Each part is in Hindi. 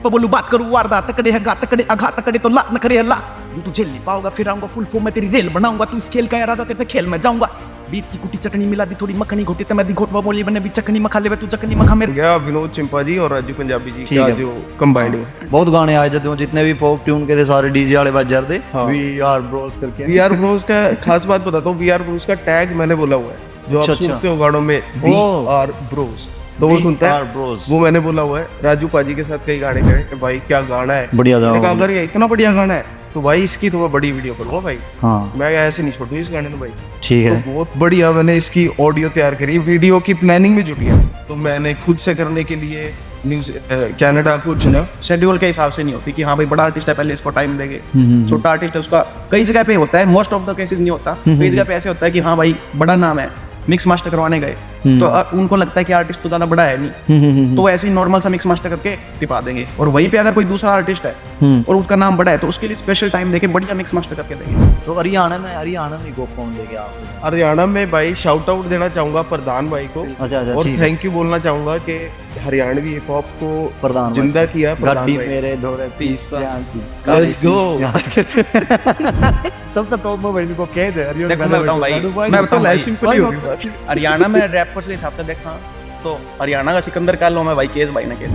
पर बोलूं बात करूं वारदात तकड़े है गा तकड़े आघात तकड़े तो लात न करे अल्लाह। तू झेल नहीं पाओगा फिर आऊंगा फुल फॉर्म में तेरी रेल बनाऊंगा। तू इस खेल का है राजा तेरे खेल में जाऊंगा। बीट की कुटी चटनी मिला दी थोड़ी मखनी घोटी तो मैं दी घोटवा बोली बने भी चखनी मखा ले तू चखनी मखा मेरे गया विनोद चिंपा जी और राजू पंजाबी जी का जो कंबाइंड बहुत गाने आए जदों जितने भी फोक ट्यून के थे सारे डीजे वाले बज जाते वी आर ब्रोस करके। वी आर ब्रोस का खास बात बताता हूँ, वी आर ब्रोस का टैग मैंने बोला हुआ है जो आप सुनते हो गानों में वी आर ब्रोस, तो वो सुनता है वो मैंने बोला हुआ है। राजू पाजी के साथ कई गाने गए, भाई क्या गाना है, बढ़िया अगर ये इतना बढ़िया गाना है तो भाई इसकी तो मैं बड़ी वीडियो करूंगा भाई। हाँ मैं ऐसे नहीं छोड़ूं इस गाने में भाई। ठीक है, तो बहुत बढ़िया मैंने इसकी ऑडियो तैयार करी, वीडियो की प्लानिंग में जुटी है। तो मैंने खुद से करने के लिए न्यूज कनाडा कुछ ना शेड्यूल के हिसाब से नहीं होती कि हाँ भाई बड़ा आर्टिस्ट है पहले इसको टाइम देंगे, छोटा आर्टिस्ट है उसका कई जगह पे होता है, मोस्ट ऑफ द केसेस नहीं होता, कई जगह पे ऐसे होता है कि हाँ भाई बड़ा नाम है मिक्स मास्टर करवाने गए तो उनको लगता है कि आर्टिस्ट तो ज्यादा बड़ा है नहीं, तो ऐसे ही नॉर्मल सा मिक्स मास्टर करके टिपा देंगे। और वहीं पे अगर कोई दूसरा आर्टिस्ट है और उसका नाम बड़ा है तो उसके लिए स्पेशल टाइम देके बढ़िया मिक्स मास्टर करके देंगे। तो हरियाणा में को कौन लेके आप? हरियाणा में भाई शाउट आउट देना चाहूंगा प्रधान भाई को। अच्छा और थैंक यू बोलना चाहूंगा कि हरियाणवी हिप हॉप को प्रधान जिंदा किया गड्डी मेरे धोरे पीस लेट्स गो। सब तो टॉप में भाई को कह दे मैं बताऊं भाई, मैं बताऊं लाइफ सिंपल ही होगी बस। हरियाणा में रैपर्स के हिसाब से देखा तो हरियाणा का सिकंदर कालो में भाई केस भाई ने के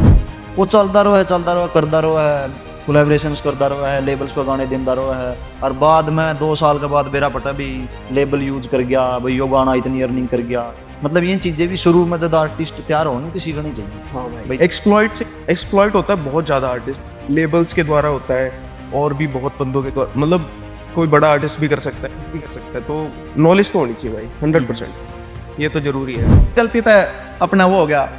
वो चलता रहा करता रहा है, कोलैबोरेशंस करता रहा है, लेबल्स पर गाने देता रहा है, और बाद में 2 साल के बाद बेरा पटा भी लेबल यूज कर गया भाई, यो गाना इतनी अर्निंग कर गया। मतलब ये चीजें भी शुरू में जब आर्टिस्ट तैयार हो तो सीखनी चाहिए। हाँ भाई एक्सप्लॉइट होता है बहुत ज्यादा आर्टिस्ट लेबल्स के द्वारा होता है और भी बहुत बंदों के द्वारा, मतलब कोई बड़ा आर्टिस्ट भी कर सकता है, तो नॉलेज तो होनी चाहिए भाई 100%, ये तो जरूरी है। गलती तो अपना वो हो गया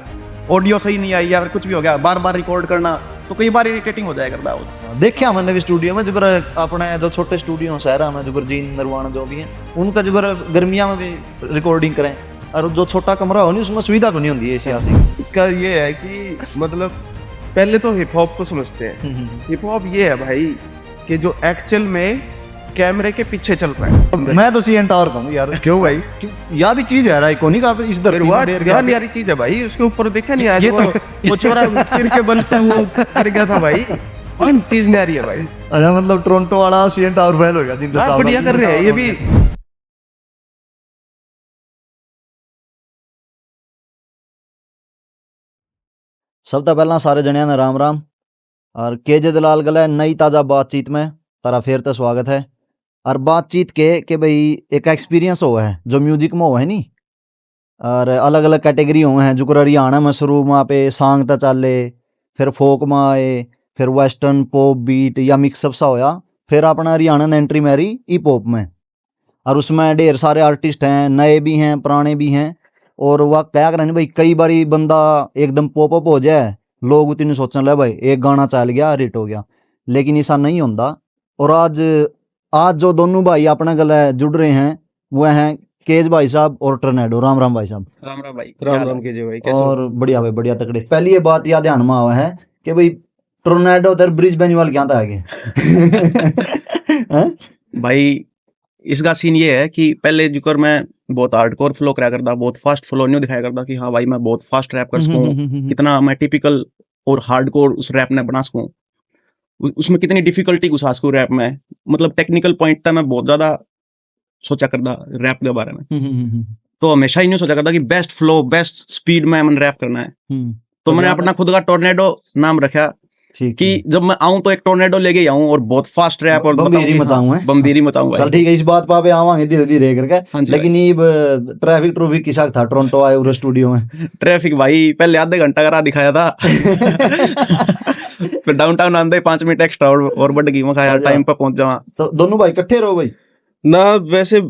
ऑडियो सही नहीं आई या फिर कुछ भी हो गया, बार बार रिकॉर्ड करना तो कई बार इरिटेटिंग हो जाया करता है। देखा मैंने भी स्टूडियो में जो अपने जो छोटे स्टूडियो शहरा में जो जीन निर्वाण जो भी है उनका जो गर्मियाँ में भी रिकॉर्डिंग करें, और जो छोटा कमरा हो नहीं उसमें सुविधा तो नहीं होती है ऐसी। इसका ये है कि मतलब पहले तो हिप हॉप को समझते हैं। हिप हॉप ये है भाई कि जो एक्चुअल में कैमरे के पीछे चल रहा है। मैं तो सीएन टावर कहूँ यार। क्यों भाई? यार भी चीज है आइकॉनिक आप इस यारी चीज है भाई, उसके ऊपर देखा नहीं आया तो वो छोरा सिर के बल पे वो कर गया था भाई, कौन चीज नहीं आ रही है भाई। अच्छा मतलब टोरंटो वाला सीएन टावर फेल हो गया दिन तो बढ़िया कर रहे हैं ये भी। सबसे पहला सारे जनिया ने राम राम, और केजे दलाल गला नई ताज़ा बातचीत में तारा फिर तो स्वागत है। और बातचीत के भाई एक एक्सपीरियंस हुआ है जो म्यूजिक में हुआ है नी, और अलग अलग कैटेगरी हुए हैं। जो हरियाणा में शुरू में पे सॉन्ग तो चले, फिर फोक में आए, फिर वेस्टर्न पॉप बीट या मिक्सअप सा होया, फिर अपना हरियाणा ने एंट्री मारी हिप हॉप में, और उसमें ढेर सारे आर्टिस्ट हैं, नए भी हैं पुराने भी हैं। और वह क्या करें भाई, कई बारी बंदा एकदम पॉप अप हो जाए, लोग उतनी सोचने लगे भाई एक गाना चल गया हिट हो गया, लेकिन ऐसा नहीं होता। और आज जो दोनों भाई अपने गले जुड़ रहे हैं वो हैं केज भाई साहब और टर्नेडो। राम राम भाई साहब। राम राम भाई। राम केजे भाई कैसे और बढ़िया भाई बढ़िया तकड़े। पहली ये बात याद ध्यान में आवा है कि भाई टोर्नेडो उधर ब्रिज बेनीवाल क्या था आगे। भाई इसका सीन ये है कि पहले जुकर मैं बहुत हार्डकोर फ्लो करा करता, बहुत फास्ट फ्लो नहीं दिखाया करता कि हाँ भाई मैं बहुत फास्ट रैप कर सकूं, कितना मैं टिपिकल और हार्डकोर उस रैप ने बना सकूं, उसमें कितनी डिफिकल्टी घुसा सकूं रैप में। मतलब टेक्निकल पॉइंट था मैं बहुत ज्यादा सोचा करता रैप के बारे में। तो हमेशा ही नहीं सोचा करता कि बेस्ट फ्लो बेस्ट स्पीड में मैंने रैप करना है। तो मैंने अपना खुद का टोर्नेडो नाम रखा कि जब मैं आऊं तो एक टोर्नेडो लेके आऊं और बहुत फास्ट रैप और बम्बीरी मचाऊं। चल ठीक है, इस बात पे आवांगे धीरे धीरे करके। लेकिन ये ट्रैफिक किसा था टोरंटो आए उस स्टूडियो में? ट्रैफिक भाई पहले आधे घंटा करा दिखाया था। फिर डाउनटाउन आंदे 5 मिनट एक्स्ट्रा और बढ़ गई, मैं कहा यार टाइम पे पहुंच जावा। तो दोनों भाई इकट्ठे रहो भाई ना, वैसे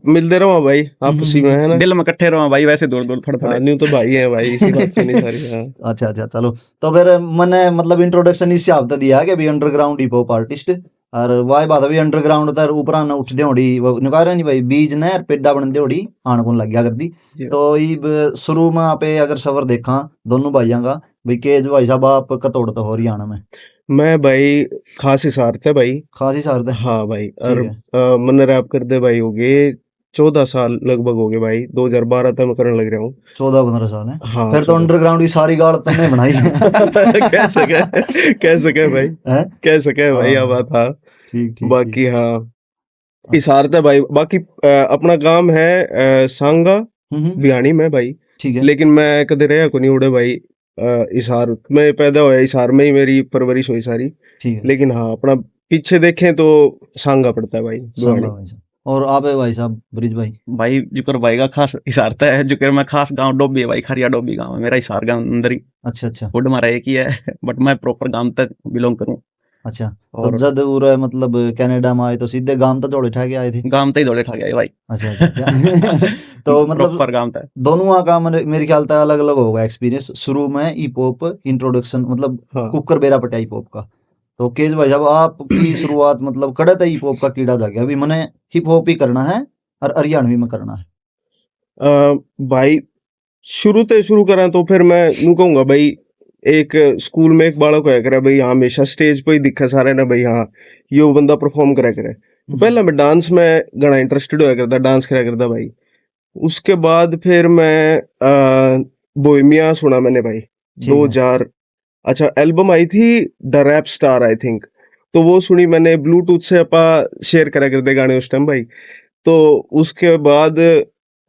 मिलते रहो भाई आपसी में, है ना, दिल में इकट्ठे रहो भाई, वैसे दूर दूर फड़फड़े नहीं तो भाई है भाई, इसी बात की नहीं सारी। अच्छा चलो, तो फिर मैंने मतलब इंट्रोडक्शन इस हिसाब से दिया कि भी अंडरग्राउंड हिप हॉप आर्टिस्ट, और वाई बात भी अंडरग्राउंड उधर ऊपर आना उठ देड़ी निकाल नहीं भाई, बीज ने पेडा बन देड़ी आन कौन लग गया कर दी। तो ये शुरू में पे अगर सफर देखा दोनों भाइयों का, भाई केज भाई साहब आप कतोड़ तो हो हरियाणा में? मैं भाई खास हिसार थे भाई, खास हिसार थे। हाँ भाई, और मैंने रैप कर दे भाई हो गए 14 साल लगभग हो गए भाई, 2012 तक मैं करने लग रहा हूँ। 14-15 साल है। हाँ फिर तो अंडरग्राउंड की सारी गाड़ तुमने बनाई है। कह सके भाई, हैं? कह सके भाई, हाँ, यह बात। हाँ ठीक ठीक बाकी हाँ इसारत है भाई। बाकी अपना काम है सांगा बिहानी में भाई, ठीक है लेकिन मैं कदे रहा को नहीं उड़े भाई। इसार में पैदा होया, इसार में ही मेरी परवरिश हुई सारी। ठीक है। लेकिन हाँ अपना पीछे देखें तो सांगा पड़ता है भाई, सांगा बिहानी। भाई साहब। और आप है भाई साहब ब्रिज भाई? भाई जुकर भाई का खास हिसारता है, जुकर मैं खास गांव डोबी है भाई, खरिया डोबी गांव है मेरा, हिसार गांव अंदर ही। अच्छा अच्छा हुड मारा एक ही है बट मैं प्रॉपर गांव तक बिलोंग करूं। अच्छा। तो और जद उरे मतलब कनाडा में आए तो सीधे गांव तक दौड़े ठा के आए थे? गांव तक ही दौड़े ठा गया भाई। अच्छा अच्छा अच्छा। तो मतलब प्रॉपर गांव तक। दोनों का मेरे ख्याल तक अलग अलग होगा एक्सपीरियंस। शुरू में हिप हॉप इंट्रोडक्शन मतलब हाँ कुकर बेरा पटा हिप हॉप का। तो केज भाई साहब आपकी शुरुआत मतलब कड़े था हिप हॉप का कीड़ा जागे अभी मैंने हिप हॉप ही करना है और हरियाणवी में करना है? भाई शुरू करा तो फिर मैं यूं कहूंगा भाई, एक स्कूल में एक बालक होया करे भाई, हाँ हमेशा स्टेज पे ही दिखा सारे ना भाई, हाँ यो बंदा परफॉर्म करा करे। तो पहला मैं डांस में घना इंटरेस्टेड होया करता, डांस करा करता भाई। उसके बाद फिर मैं बोहेमिया सुना मैंने भाई, ठीक है 2000 अच्छा एल्बम आई थी the rap star I think, तो वो सुनी मैंने, ब्लूटूथ से अपा शेयर करा करते गाने उस टाइम भाई। तो उसके बाद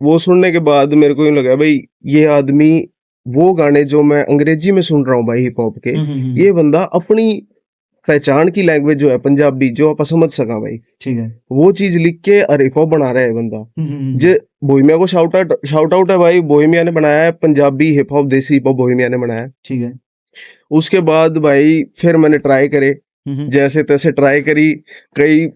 वो सुनने के बाद मेरे को यूं लगा भाई, ये आदमी वो गाने जो मैं अंग्रेजी में सुन रहा हूँ भाई हिप हॉप के, ये बंदा अपनी पहचान की लैंग्वेज जो है पंजाबी, जो आप समझ सका भाई, ठीक है वो चीज लिख के और हिप हॉप बना रहा है बंदा। हम्म। जे बोहेमिया को शाउट आउट है भाई, बोहेमिया ने बनाया है पंजाबी हिप हॉप, देसी हिप हॉप बोहेमिया ने बनाया है। ठीक है उसके बाद भाई फिर मैंने ट्राई करे, जैसे तैसे ट्राई करी, कई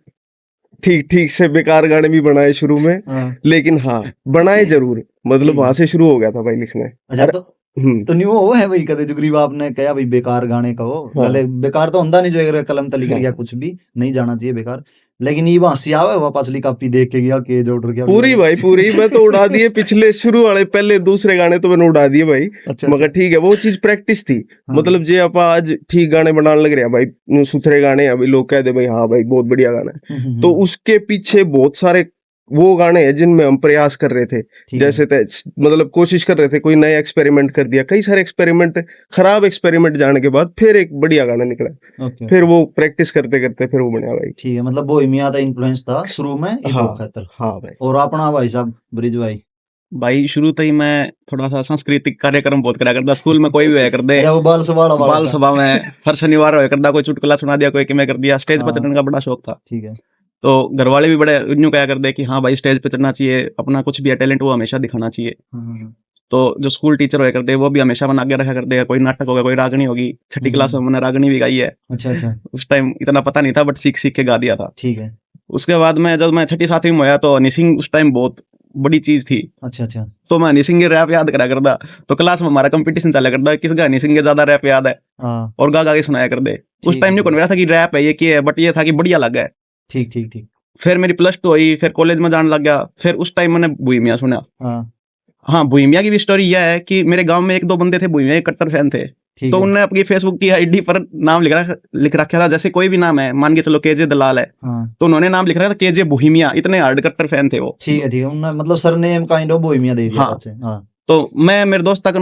ठीक ठीक से बेकार गाने भी बनाए शुरू में, हाँ लेकिन हाँ बनाए जरूर, मतलब ठीक वहां है। से शुरू हो गया था भाई लिखने। अच्छा और तो न्यू वो है भाई कदे जो गरीब आपने कहा भाई बेकार गाने का हो हाँ गले बेकार तो होंदा नहीं जो अगर कलम तक लिख हाँ लिया कुछ भी नहीं जाना चाहिए बेकार। लेकिन ये हंसी आवे वह पछली कापी देख के गया के जोड़ गया पूरी भाई पूरी, मैं तो उड़ा दिए पिछले शुरू वाले पहले दूसरे गाने तो मैंने उड़ा दिए भाई। अच्छा मगर ठीक है वो चीज प्रैक्टिस थी, हाँ। मतलब जे आप आज ठीक गाने बनाने लग रहे हैं भाई, सुथरे गाने अभी लोग कहते भाई हाँ भाई बहुत बढ़िया गाना है, तो उसके पीछे बहुत सारे वो गाने हैं जिनमें हम प्रयास कर रहे थे, ठीक है जैसे मतलब कोशिश कर रहे थे, कोई नया एक्सपेरिमेंट कर दिया, कई सारे एक्सपेरिमेंट, खराब एक्सपेरिमेंट जाने के बाद फिर एक बढ़िया गाना निकला, ओके फिर वो प्रैक्टिस करते करते फिर वो बना भाई। ठीक है मतलब बोहेमिया का इन्फ्लुएंस था शुरू में हिप हाँ हॉप खातर। हाँ भाई। और अपना भाई साहब ब्रिज भाई? भाई शुरू तो ही मैं थोड़ा सा सांस्कृतिक कार्यक्रम बहुत करा करता, स्कूल में कोई भी होया कर दे, या वो बाल सवाड़ा वाला बाल था? सभा में हर शनिवार होया करता, कोई चुटकुला सुना दिया, कोई किमें कर दिया, स्टेज पर हाँ चढ़ने का बड़ा शौक था। ठीक है तो घर वाले भी बड़े यूं कहा करते कि हाँ भाई स्टेज पे चढ़ना चाहिए, अपना कुछ भी है टैलेंट वो हमेशा दिखाना चाहिए। तो जो स्कूल टीचर होया करते वो भी हमेशा बना के रखा करते हैं, कोई नाटक होगा, कोई रागनी होगी, छठी क्लास में मैंने रागनी भी गाई है। अच्छा अच्छा उस टाइम इतना पता नहीं था बट सीख सीख के गा दिया था। ठीक है उसके बाद में जब मैं छठी सातवीं में होया तो हनी सिंह उस टाइम बहुत बड़ी चीज थी, अच्छा अच्छा तो मैं हनी सिंह के रैप याद करा करता। तो क्लास में हमारा कंपटीशन चला करता किस गा हनी सिंह के ज्यादा रैप याद है, हाँ और गा गा के सुनाया कर दे। उस ठीक टाइम नहीं है कौन था कि रैप है ये क्या है, बट ये था कि बढ़िया लगा है। ठीक ठीक ठीक फिर मेरी प्लस टू हुई, फिर कॉलेज में जाने लग गया, फिर उस टाइम मैंने बोहेमिया सुना। हाँ हाँ बोहेमिया की भी स्टोरी यह है कि मेरे गांव में एक दो बंदे थे बोहेमिया के कट्टर फैन थे, ठीक तो है उन्होंने अपनी फेसबुक की आईडी पर नाम लिख रखा था, जैसे कोई भी नाम है, मान के चलो केजे दलाल है, हाँ तो उन्होंने नाम लिख रखा था केजे बोहेमिया, इतने हार्ड कट्टर फैन थे वो। ठीक है उन्होंने मतलब सरनेम काइंड ऑफ बोहेमिया दे दिया हाँ। पाछे। हाँ तो मैं मेरे दोस्त तक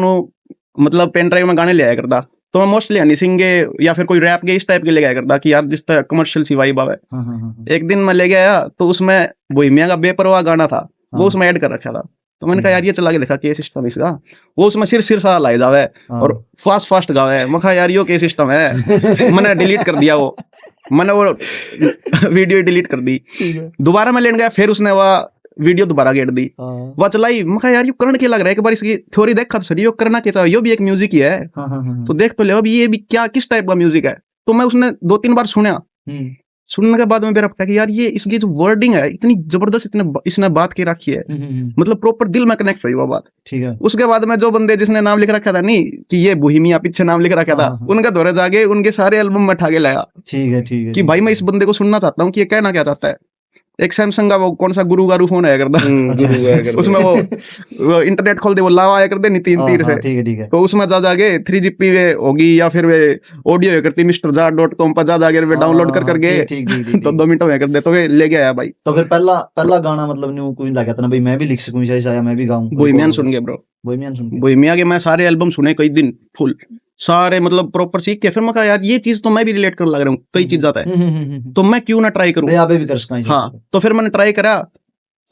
मतलब पेन ड्राइव में गाने ले आया करता, तो मैं मोस्टली हनी सिंह के या फिर कोई रैप के इस टाइप के ले गया करता कि यार जिस तरह कमर्शियल सी वाइब आवे। हाँ हाँ हाँ एक दिन मैं ले गया तो उसमें बोहेमिया का बेपरवाह गाना था, वो हाँ, उसमें ऐड कर रखा था। तो मैंने कहा ठीक यार ये चला के देखा के सिस्टम इसका, वो उसमें सिर सा लाई जावे हाँ। और फास्ट फास्ट गावे। मैं कहा यार यो के सिस्टम है, मैंने डिलीट कर दिया वो, मैंने वो वीडियो डिलीट कर दी। ठीक है दोबारा मैं लेने गया, फिर उसने वह वीडियो दोबारा गेट दी, हाँ वह चलाई। मैं कहा यार ये करण के लग रहा है, एक बार इसकी थ्योरी देखा तो सर, यो करना क्या चाहिए, यो भी एक म्यूजिक ही है, हाँ हाँ हाँ तो देख तो ले अब ये भी क्या किस टाइप का म्यूजिक है। तो मैं उसने 2-3 बार सुना, सुनने के बाद में मेरा पता कि यार ये इसकी जो वर्डिंग है इतनी जबरदस्त, इतने इसने बात की रखी है, मतलब प्रॉपर दिल में कनेक्ट हुई वो बात। ठीक है उसके बाद में जो बंदे जिसने नाम लिख रखा था नहीं कि ये बोहेमिया पीछे नाम लिख रखा था, हाँ। उनका दौरे जाके उनके सारे एल्बम में उठा के लाया ठीक है कि भाई मैं इस बंदे को सुनना चाहता हूँ कि ये कहना क्या चाहता है। एक सैमसंग का वो कौन सा गुरु गारू फोन आया करता गुरु आया करता। उसमें वो इंटरनेट खोल दे वो लावा आया करते नहीं 3 तीर से। ठीक है तो उसमें जा जाके 3GP वे होगी या फिर वे ऑडियो है करती misterjar.com पर जा जाके वे डाउनलोड कर करके तो 2 मिनट में कर दे तो वे ले गया भाई। तो फिर पहला गाना मतलब न्यू कोई लगा था ना भाई मैं भी लिख सकूं ऐसा या मैं भी गाऊं। बोहेमियन सुन के ब्रो, बोहेमियन सुन के बोहेमिया के मैं सारे एल्बम सुने कई दिन फुल सारे मतलब प्रॉपर सीख के फिर मैं कहा यार ये चीज तो मैं भी रिलेट कर लग रहा हूँ कई चीज जाता है तो मैं क्यों ना ट्राई करूँ। आप भी कर सकते हैं। हाँ तो फिर मैंने ट्राई करा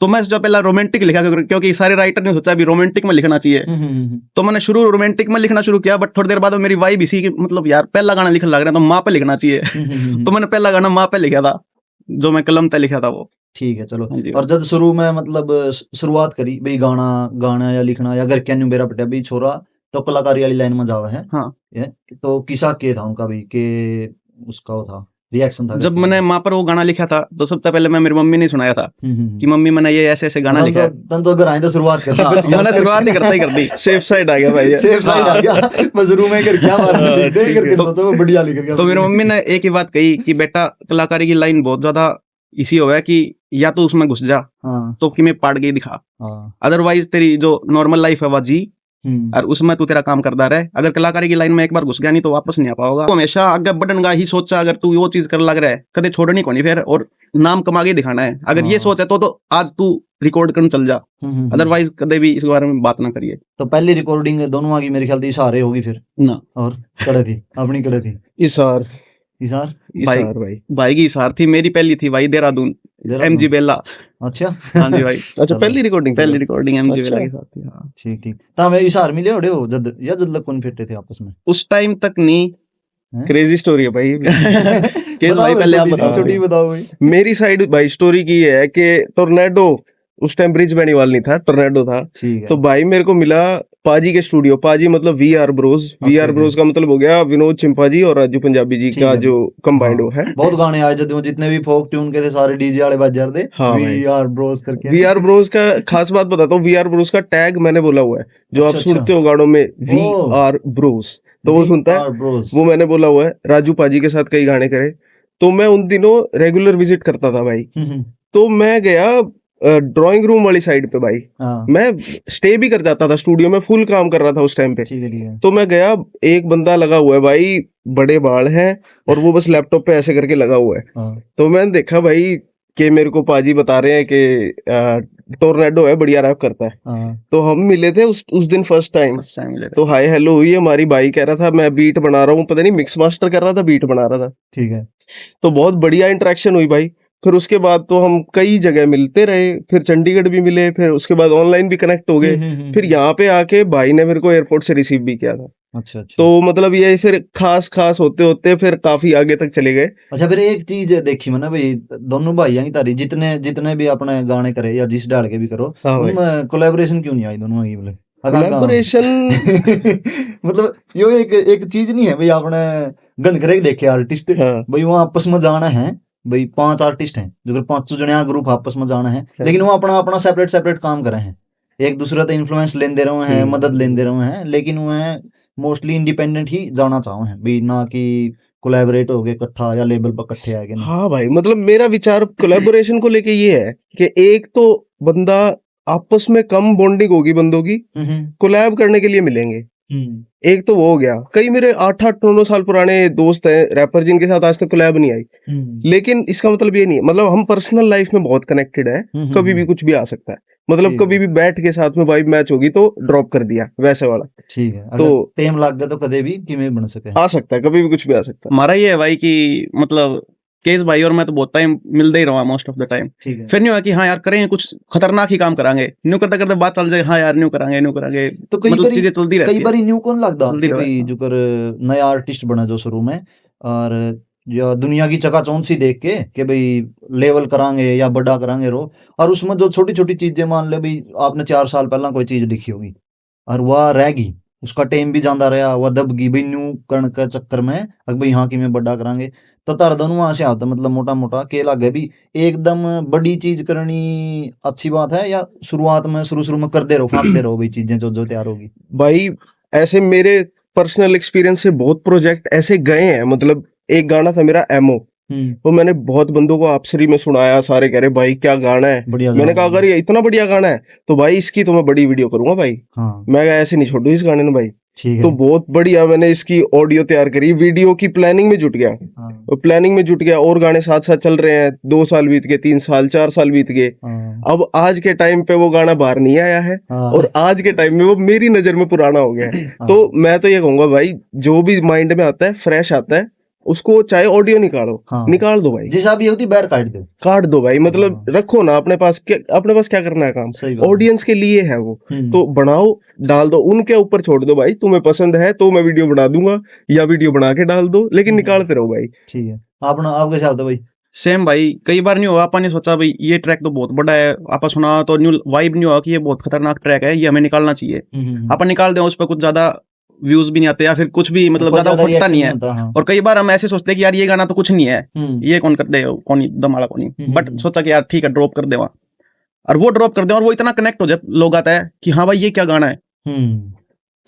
तो मैं जो पहला रोमांटिक लिखा क्योंकि सारे राइटर ने सोचा अभी रोमांटिक में लिखना चाहिए तो मैंने शुरू रोमांटिक में लिखना शुरू किया। बट थोड़ी देर बाद मेरी वाइब इसी की मतलब यार पहला गाना लिखने लग रहा है तो माँ पे लिखना चाहिए तो मैंने पहला गाना माँ पे लिखा था जो मैं कलम पे लिखा था वो। ठीक है चलो। और जब शुरू में मतलब शुरुआत करी भाई गाना या लिखना या घर क्या बेरा पटिया भाई छोरा तो कलाकारी वाली लाइन में जावा है। हाँ तो किसा के था उनका भाई के उसका वो था रिएक्शन था जब मैंने माँ पर वो गाना लिखा था तो सबसे पहले मैं मेरी मम्मी ने सुनाया था कि मम्मी मैंने ये ऐसे गाना लिखा है। तो अगर आए तो शुरुआत कर मैंने शुरुआत नहीं कर दी सेफ साइड आ गया भाई सेफ साइड आ गया मैं शुरू में कर क्या तो बढ़िया लिख गया। तो मेरी मम्मी ने एक ही बात कही कि बेटा कलाकारी की लाइन बहुत ज्यादा इसी हो है कि या तो उसमें घुस जा तो कि मैं पाड़ के दिखा अदरवाइज तेरी जो नॉर्मल लाइफ है वो जी और उसमें तू तेरा काम करता रहे। अगर कलाकारी की लाइन में एक बार घुस गया नहीं तो वापस नहीं आ पाओगा। तो हमेशा आगे बढ़ने ही सोचा अगर तू वो चीज कर लग रहा है कदे छोड़नी को नहीं फिर और नाम कमा के दिखाना है। अगर ये सोच है तो आज तू रिकॉर्ड करने चल जा अदरवाइज कदे भी इस बारे में बात ना करिए। तो पहली रिकॉर्डिंग दोनों आ गई मेरे ख्याल से इशारे होगी फिर ना और कड़े थी अपनी कड़े थी इशार भाई की इशार थी मेरी पहली थी भाई देहरादून MG बेला। अच्छा हाँ जी भाई अच्छा पहली रिकॉर्डिंग MG बेला के साथ थी। हाँ ठीक ता मैं इशार मिले होड़े हो जद लग कौन फिरते थे आपस में उस टाइम तक नहीं। क्रेजी स्टोरी है भाई केस भाई पहले आप बताओ भाई। मेरी साइड भाई स्टोरी की है कि टोर्नेडो उस टाइम ब्रिज बेनीवाल नहीं था टोर्नेडो था। तो भाई मेरे को मिला पाजी के स्टूडियो पाजी मतलब VR ब्रोस का मतलब हो गया विनोद चिंपाजी और राजू पंजाबी जी का जो कंबाइंड है। बहुत गाने आए जब जितने भी फोक ट्यून के थे सारे डीजे वाले बज जाते थे। हाँ VR ब्रोस करके VR ब्रोस का खास बात बताता हूँ VR ब्रोस का टैग मैंने बोला हुआ है जो आप सुनते हो गानों में VR ब्रोस तो वो सुनता है वो मैंने बोला हुआ है। राजू पाजी के साथ कई गाने करे तो मैं उन दिनों रेगुलर विजिट करता था भाई। तो मैं गया ड्राइंग रूम वाली साइड पे भाई। मैं स्टे भी कर जाता था स्टूडियो में फुल काम कर रहा था उस टाइम पे। तो मैं गया एक बंदा लगा हुआ है भाई बड़े बाल हैं और वो बस लैपटॉप पे ऐसे करके लगा हुआ है। तो मैंने देखा भाई कि मेरे को पाजी बता रहे हैं कि टोर्नेडो है बढ़िया रैप करता है। तो हम मिले थे उस दिन फर्स्ट टाइम तो हाय हेलो हुई हमारी। भाई कह रहा था मैं बीट बना रहा हूँ पता नहीं मिक्स मास्टर कर रहा था बीट बना रहा था। ठीक है तो बहुत बढ़िया इंटरेक्शन हुई भाई। फिर उसके बाद तो हम कई जगह मिलते रहे फिर चंडीगढ़ भी मिले फिर उसके बाद ऑनलाइन भी कनेक्ट हो गए। फिर यहाँ पे आके भाई ने मेरे को एयरपोर्ट से रिसीव भी किया था। अच्छा। तो मतलब ये फिर खास होते होते फिर काफी आगे तक चले गए। अच्छा फिर एक चीज देखी मैंने भाई दोनों भाई की तारी जितने भी अपने गाने करे या जिस डाल के भी करो उनमें कोलैबोरेशन क्यों नहीं आई दोनों की बोले कोलैबोरेशन मतलब यो एक चीज नहीं है भाई आपने गन करे देखे आर्टिस्ट भाई वहाँ आपस में जाना है भाई 5 आर्टिस्ट हैं जो 500 जने ग्रुप आपस में जाना है लेकिन वो अपना सेपरेट काम कर रहे हैं एक दूसरे तो इन्फ्लुएंस लेंदे रहे हैं मदद लेंदे रहे हैं लेकिन वो मोस्टली इंडिपेंडेंट ही जाना चाहो हैं भाई ना कि कोलैबोरेट हो गए इकट्ठा या लेवल पर इकट्ठे आ गए। हाँ भाई मतलब मेरा विचार कोलैबोरेशन को लेके ये है कि एक तो बंदा आपस में कम बॉन्डिंग होगी बंदों की कोलैब करने के लिए मिलेंगे। एक तो वो हो गया कई मेरे 8-9 साल पुराने दोस्त हैं रैपर जिनके साथ आज तक कोलैब नहीं आई। लेकिन इसका मतलब ये नहीं है मतलब हम पर्सनल लाइफ में बहुत कनेक्टेड है कभी भी कुछ भी आ सकता है मतलब कभी भी बैठ के साथ में वाइब मैच होगी तो ड्रॉप कर दिया वैसे वाला। ठीक है तो टेम लग गया तो कभी भी किमें बन सके आ सकता है कभी भी कुछ भी आ सकता है। हमारा ये है भाई कि मतलब केस भाई और मैं तो बहुत टाइम मिलते ही रहा मोस्ट ऑफ द टाइम। फिर नहीं हुआ कि हाँ यार करेंगे कुछ खतरनाक ही काम करांगे न्यू करते करते बात चल जाए हाँ यार न्यू करांगे तो मतलब चीजें चलती रहती है। कई बार न्यू कौन लगता है जो कर नया आर्टिस्ट बना जो शुरू में और या दुनिया की चकाचौंध सी देख के भाई लेवल करांगे या बड़ा करांगे रो और उसमें जो छोटी छोटी चीजें मान ले भाई आपने 4 साल पहला कोई चीज लिखी होगी और वह रह गई उसका टाइम भी जाता रहा वह दब गई भाई न्यू करण के चक्कर में अगर भाई हाँ कि मैं बड़ा करांगे तो तार दोनों वहां से आता मतलब मोटा के लागे भी एकदम बड़ी चीज करनी अच्छी बात है या शुरुआत में शुरू में करते रहो खाते रहो भाई चीजें जो तैयार होगी। भाई ऐसे मेरे पर्सनल एक्सपीरियंस से बहुत प्रोजेक्ट ऐसे गए हैं मतलब एक गाना था मेरा एमओ वो मैंने बहुत बंदों को आपसरी में सुनाया, सारे कह रहे भाई क्या गाना है। बढ़िया मैंने कहा गाना अगर ये इतना बढ़िया गाना है तो भाई इसकी तो मैं बड़ी वीडियो करूंगा भाई। हाँ मैं कहा ऐसे नहीं छोड़ू इस गाने में भाई। ठीक तो है। बहुत बढ़िया मैंने इसकी ऑडियो तैयार करी, वीडियो की प्लानिंग में जुट गया। हाँ और प्लानिंग में जुट गया और गाने साथ साथ चल रहे हैं। 2 साल बीत गए, 3 साल, 4 साल बीत गए। हाँ अब आज के टाइम पे वो गाना बाहर नहीं आया है हाँ और आज के टाइम में वो मेरी नजर में पुराना हो गया है। हाँ। तो मैं तो ये कहूंगा भाई जो भी माइंड में आता है फ्रेश आता है उसको चाहे ऑडियो निकालो, हाँ। निकाल दो भाई, जिस आप ये होती बैर काट दो, काट दो भाई, मतलब हाँ। रखो ना अपने पास। अपने पास क्या करना है काम, सही बात है। ऑडियंस के लिए है वो। हम्म, तो बनाओ, डाल दो, उनके ऊपर छोड़ दो भाई। तुम्हें पसंद है तो मैं वीडियो बना दूंगा या वीडियो बना के डाल दो, लेकिन निकालते रहो भाई। ठीक है। आपने आपके हिसाब से भाई सेम भाई, कई बार नहीं हुआ आपा ने सोचा भाई ये ट्रैक तो बहुत बड़ा है, आपा सुना तो न्यू वाइब नहीं हुआ कि ये बहुत खतरनाक ट्रैक है, ये हमें निकालना चाहिए। आपा निकाल दें, उस पर कुछ ज्यादा व्यूज भी नहीं आते या फिर कुछ भी मतलब कोई ज्यादा ज्यादा फटता reaction नहीं है। होता, हाँ। और कई बार हम ऐसे सोचते हैं कि यार ये गाना तो कुछ नहीं है, ये कौन कर दे, कौन दमाड़ा कौन, बट सोचा कि यार ठीक है ड्रॉप कर दे वहां, और वो ड्रॉप कर दे और वो इतना कनेक्ट हो जाए, लोग आता है कि हाँ भाई ये क्या गाना है।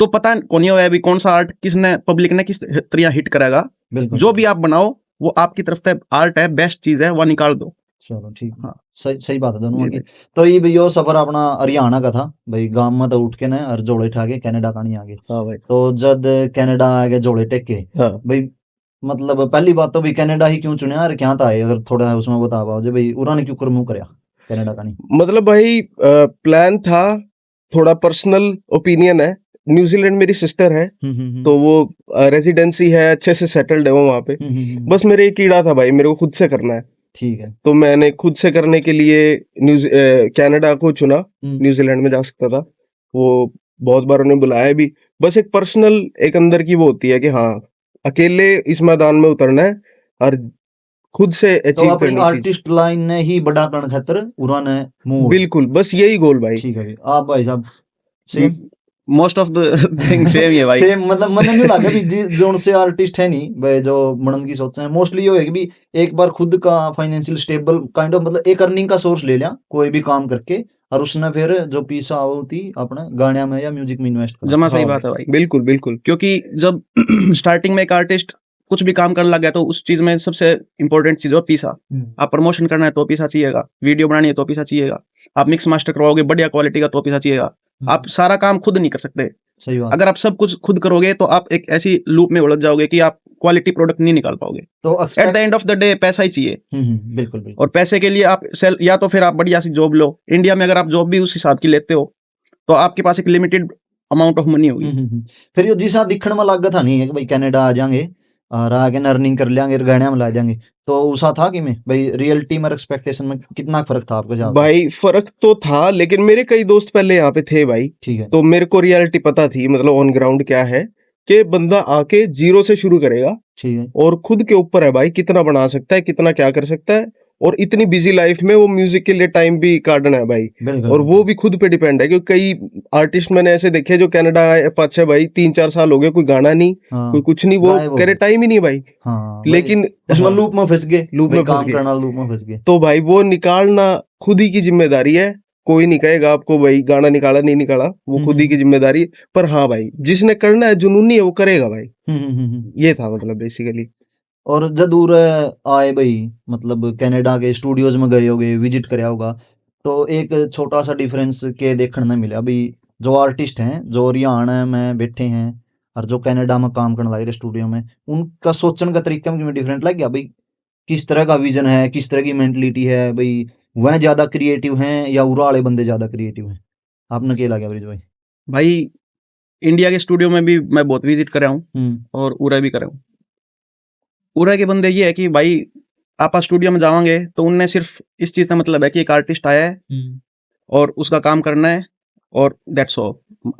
तो पता कौन ही है अभी कौन सा आर्ट किसने पब्लिक ने किस तरह हिट करेगा। बिल्कुल जो भी आप बनाओ वो आपकी तरफ से आर्ट है, बेस्ट चीज है, वो निकाल दो। चलो ठीक है। हाँ। सही सही बात है दोनों जी की। तो ये भी यो सफर अपना हरियाणा का था भाई, गांव में तो उठ के ना और जोड़े ठा के कनाडा का नहीं आगे। हाँ भाई। तो जब कनाडा आ गए जोड़े टेक के हाँ भाई, मतलब पहली बात तो भाई कनाडा ही क्यों चुनिया और क्या था ये, अगर थोड़ा उसमें बता पाओ जो भाई उन्होंने क्यों कर मुंह करया कनाडा का नहीं। मतलब भाई प्लान था, थोड़ा पर्सनल ओपिनियन है। न्यूजीलैंड मेरी सिस्टर है तो वो रेजिडेंसी है, अच्छे से सेटल्ड है वो वहाँ पे। बस मेरे एक कीड़ा था भाई, मेरे को खुद से करना है। ठीक है। तो मैंने खुद से करने के लिए कनाडा को चुना। न्यूजीलैंड में जा सकता था, वो बहुत बार उन्हें बुलाया भी। बस एक पर्सनल एक अंदर की वो होती है कि हाँ अकेले इस मैदान में उतरना है और खुद से तो अचीव अपनी करनी चीज। आर्टिस्ट लाइन ने ही बड़ा कर्ण क्षेत्र उन्होंने मुंह। बिल्कुल, बस यही गोल भाई। ठीक है भाई। आप भाई साहब same most of the thing same ही है भाई। सेम, मतलब मन नहीं लगा भी जोन से आर्टिस्ट है नहीं भाई जो मनन की सोचते हैं मोस्टली ये है कि भी एक बार खुद का फाइनेंशियल स्टेबल काइंड ऑफ मतलब एक अर्निंग का सोर्स ले लिया कोई भी काम करके, और उसने फिर जो पैसा होती अपने गाने में या म्यूजिक में इन्वेस्ट करा। जमा सही हाँ बात है भाई, बिल्कुल बिल्कुल। क्योंकि जब स्टार्टिंग में एक आर्टिस्ट कुछ भी काम करने लग गया तो उस चीज में सबसे इंपॉर्टेंट चीज है पैसा। आप प्रमोशन करना है तो पैसा चाहिएगा, वीडियो बनानी है तो पैसा चाहिएगा, आप मिक्स मास्टर करवाओगे बढ़िया क्वालिटी का तो पैसा चाहिएगा। आप सारा काम खुद नहीं कर सकते। सही बात। अगर आप सब कुछ खुद करोगे तो आप एक ऐसी लूप में उलझ जाओगे कि आप क्वालिटी प्रोडक्ट नहीं निकाल पाओगे। तो at the end of the day पैसा ही चाहिए। बिल्कुल बिल्कुल। और पैसे के लिए आप सेल या तो फिर आप बढ़िया सी जॉब लो। इंडिया में अगर आप जॉब भी उस हिसाब की लेते हो तो आपके पास एक लिमिटेड अमाउंट ऑफ मनी होगी। फिर यो जिसा दिखण में लागत था नहीं है कि भाई कनाडा आ जाएंगे और आगे अर्निंग कर लेंगे गाड़ियां में ला देंगे, तो उसा था कि मैं भाई रियलिटी में एक्सपेक्टेशन में कितना फर्क था आपके साथ? भाई फर्क तो था, लेकिन मेरे कई दोस्त पहले यहाँ पे थे भाई, ठीक है। तो मेरे को रियलिटी पता थी, मतलब ऑन ग्राउंड क्या है कि बंदा आके जीरो से शुरू करेगा ठीक है। और खुद के ऊपर है भाई कितना बना सकता है, कितना क्या कर सकता है। और इतनी बिजी लाइफ में वो म्यूजिक के लिए टाइम भी काटना है भाई। बिल्कुल। और वो भी खुद पे डिपेंड है, क्योंकि कई आर्टिस्ट मैंने ऐसे देखे जो कनाडा आए पाछे भाई 3-4 साल हो गए, कोई गाना नहीं, हाँ, कोई कुछ नहीं, वो गायब हो कह रहे गए। टाइम ही नहीं भाई। हाँ, लेकिन उसमें हाँ, लूप में फंस गए, लूप भाई में फंस काम गए। करना लूप में फंस गए। तो भाई वो निकालना खुद ही की जिम्मेदारी है। कोई नहीं कहेगा आपको भाई गाना निकाला नहीं निकाला, वो खुद ही की जिम्मेदारी। पर हाँ भाई जिसने करना है, जुनूनी है, वो करेगा भाई। ये था मतलब बेसिकली। और जब दूर आए भाई, मतलब कनाडा के स्टूडियोज में गए होगे, विजिट कराया होगा, तो एक छोटा सा डिफरेंस के देखने में मिला अभी जो आर्टिस्ट हैं जो हरियाणा में बैठे हैं और जो कनाडा में काम करने लगे रहे स्टूडियो में, उनका सोचने का तरीका में डिफरेंट लग गया भाई। किस तरह का विजन है, किस तरह की मेंटलिटी है भाई, वह ज्यादा क्रिएटिव हैं या उरा वाले बंदे ज्यादा क्रिएटिव हैं? आपने क्या लगा ब्रिज भाई? भाई इंडिया के स्टूडियो में भी मैं बहुत विजिट कर रहा हूँ और उरा भी कर रहा हूँ। उरा के बंदे ये है कि भाई आप स्टूडियो में जाओगे तो उनने सिर्फ इस चीज का मतलब है कि एक आर्टिस्ट आया है और उसका काम करना है और दैट्स ऑल।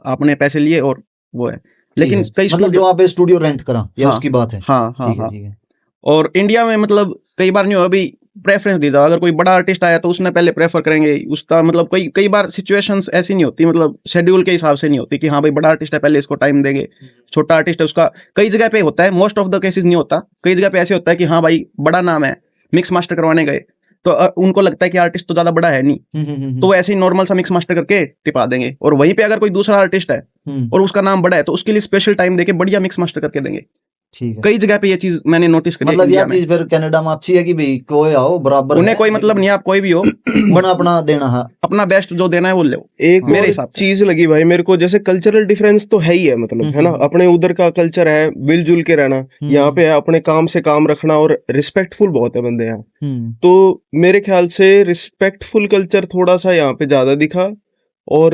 आपने पैसे लिए और वो है। लेकिन कई मतलब जो आप स्टूडियो रेंट करा या उसकी बात है? हाँ हाँ ठीक है, हाँ। ठीक है। और इंडिया में मतलब कई बार नहीं हो, अभी प्रेफरेंस दी जाओ, अगर कोई बड़ा आर्टिस्ट आया तो उसने पहले प्रेफर करेंगे उसका, मतलब कई बार सिचुएशंस ऐसी नहीं होती, मतलब शेड्यूल के हिसाब से नहीं होती कि हाँ भाई बड़ा आर्टिस्ट है पहले इसको टाइम देंगे, छोटा आर्टिस्ट है उसका कई जगह पे होता है, मोस्ट ऑफ द केसेस नहीं होता। कई जगह पे ऐसे होता है कि हाँ भाई बड़ा नाम है, मिक्स मास्टर करवाने गए तो उनको लगता है कि आर्टिस्ट तो ज्यादा बड़ा है नहीं, तो वो ऐसे ही नॉर्मल सा मिक्स मास्टर करके टिपा देंगे। और वहीं पे अगर कोई दूसरा आर्टिस्ट है और उसका नाम बड़ा है तो उसके लिए स्पेशल टाइम देके बढ़िया मिक्स मास्टर करके देंगे। ठीक है। कई जगह पे ये चीज मैंने नोटिस करी है मतलब इंडिया यह में। चीज फिर कनाडा में अच्छी है कि भाई कोई आओ बराबर उन्हें है, कोई मतलब नहीं है, आप कोई भी हो बना अपना देना है। अपना बेस्ट जो देना है वो लो। एक मेरे और हिसाब से चीज लगी भाई मेरे को, जैसे कल्चरल डिफरेंस तो है ही है, मतलब है ना, अपने उधर का कल्चर है मिलजुल के रहना, यहाँ पे है अपने काम से काम रखना, और रिस्पेक्टफुल बहुत है बंदे यहाँ। तो मेरे ख्याल से रिस्पेक्टफुल कल्चर थोड़ा सा यहाँ पे ज्यादा दिखा। और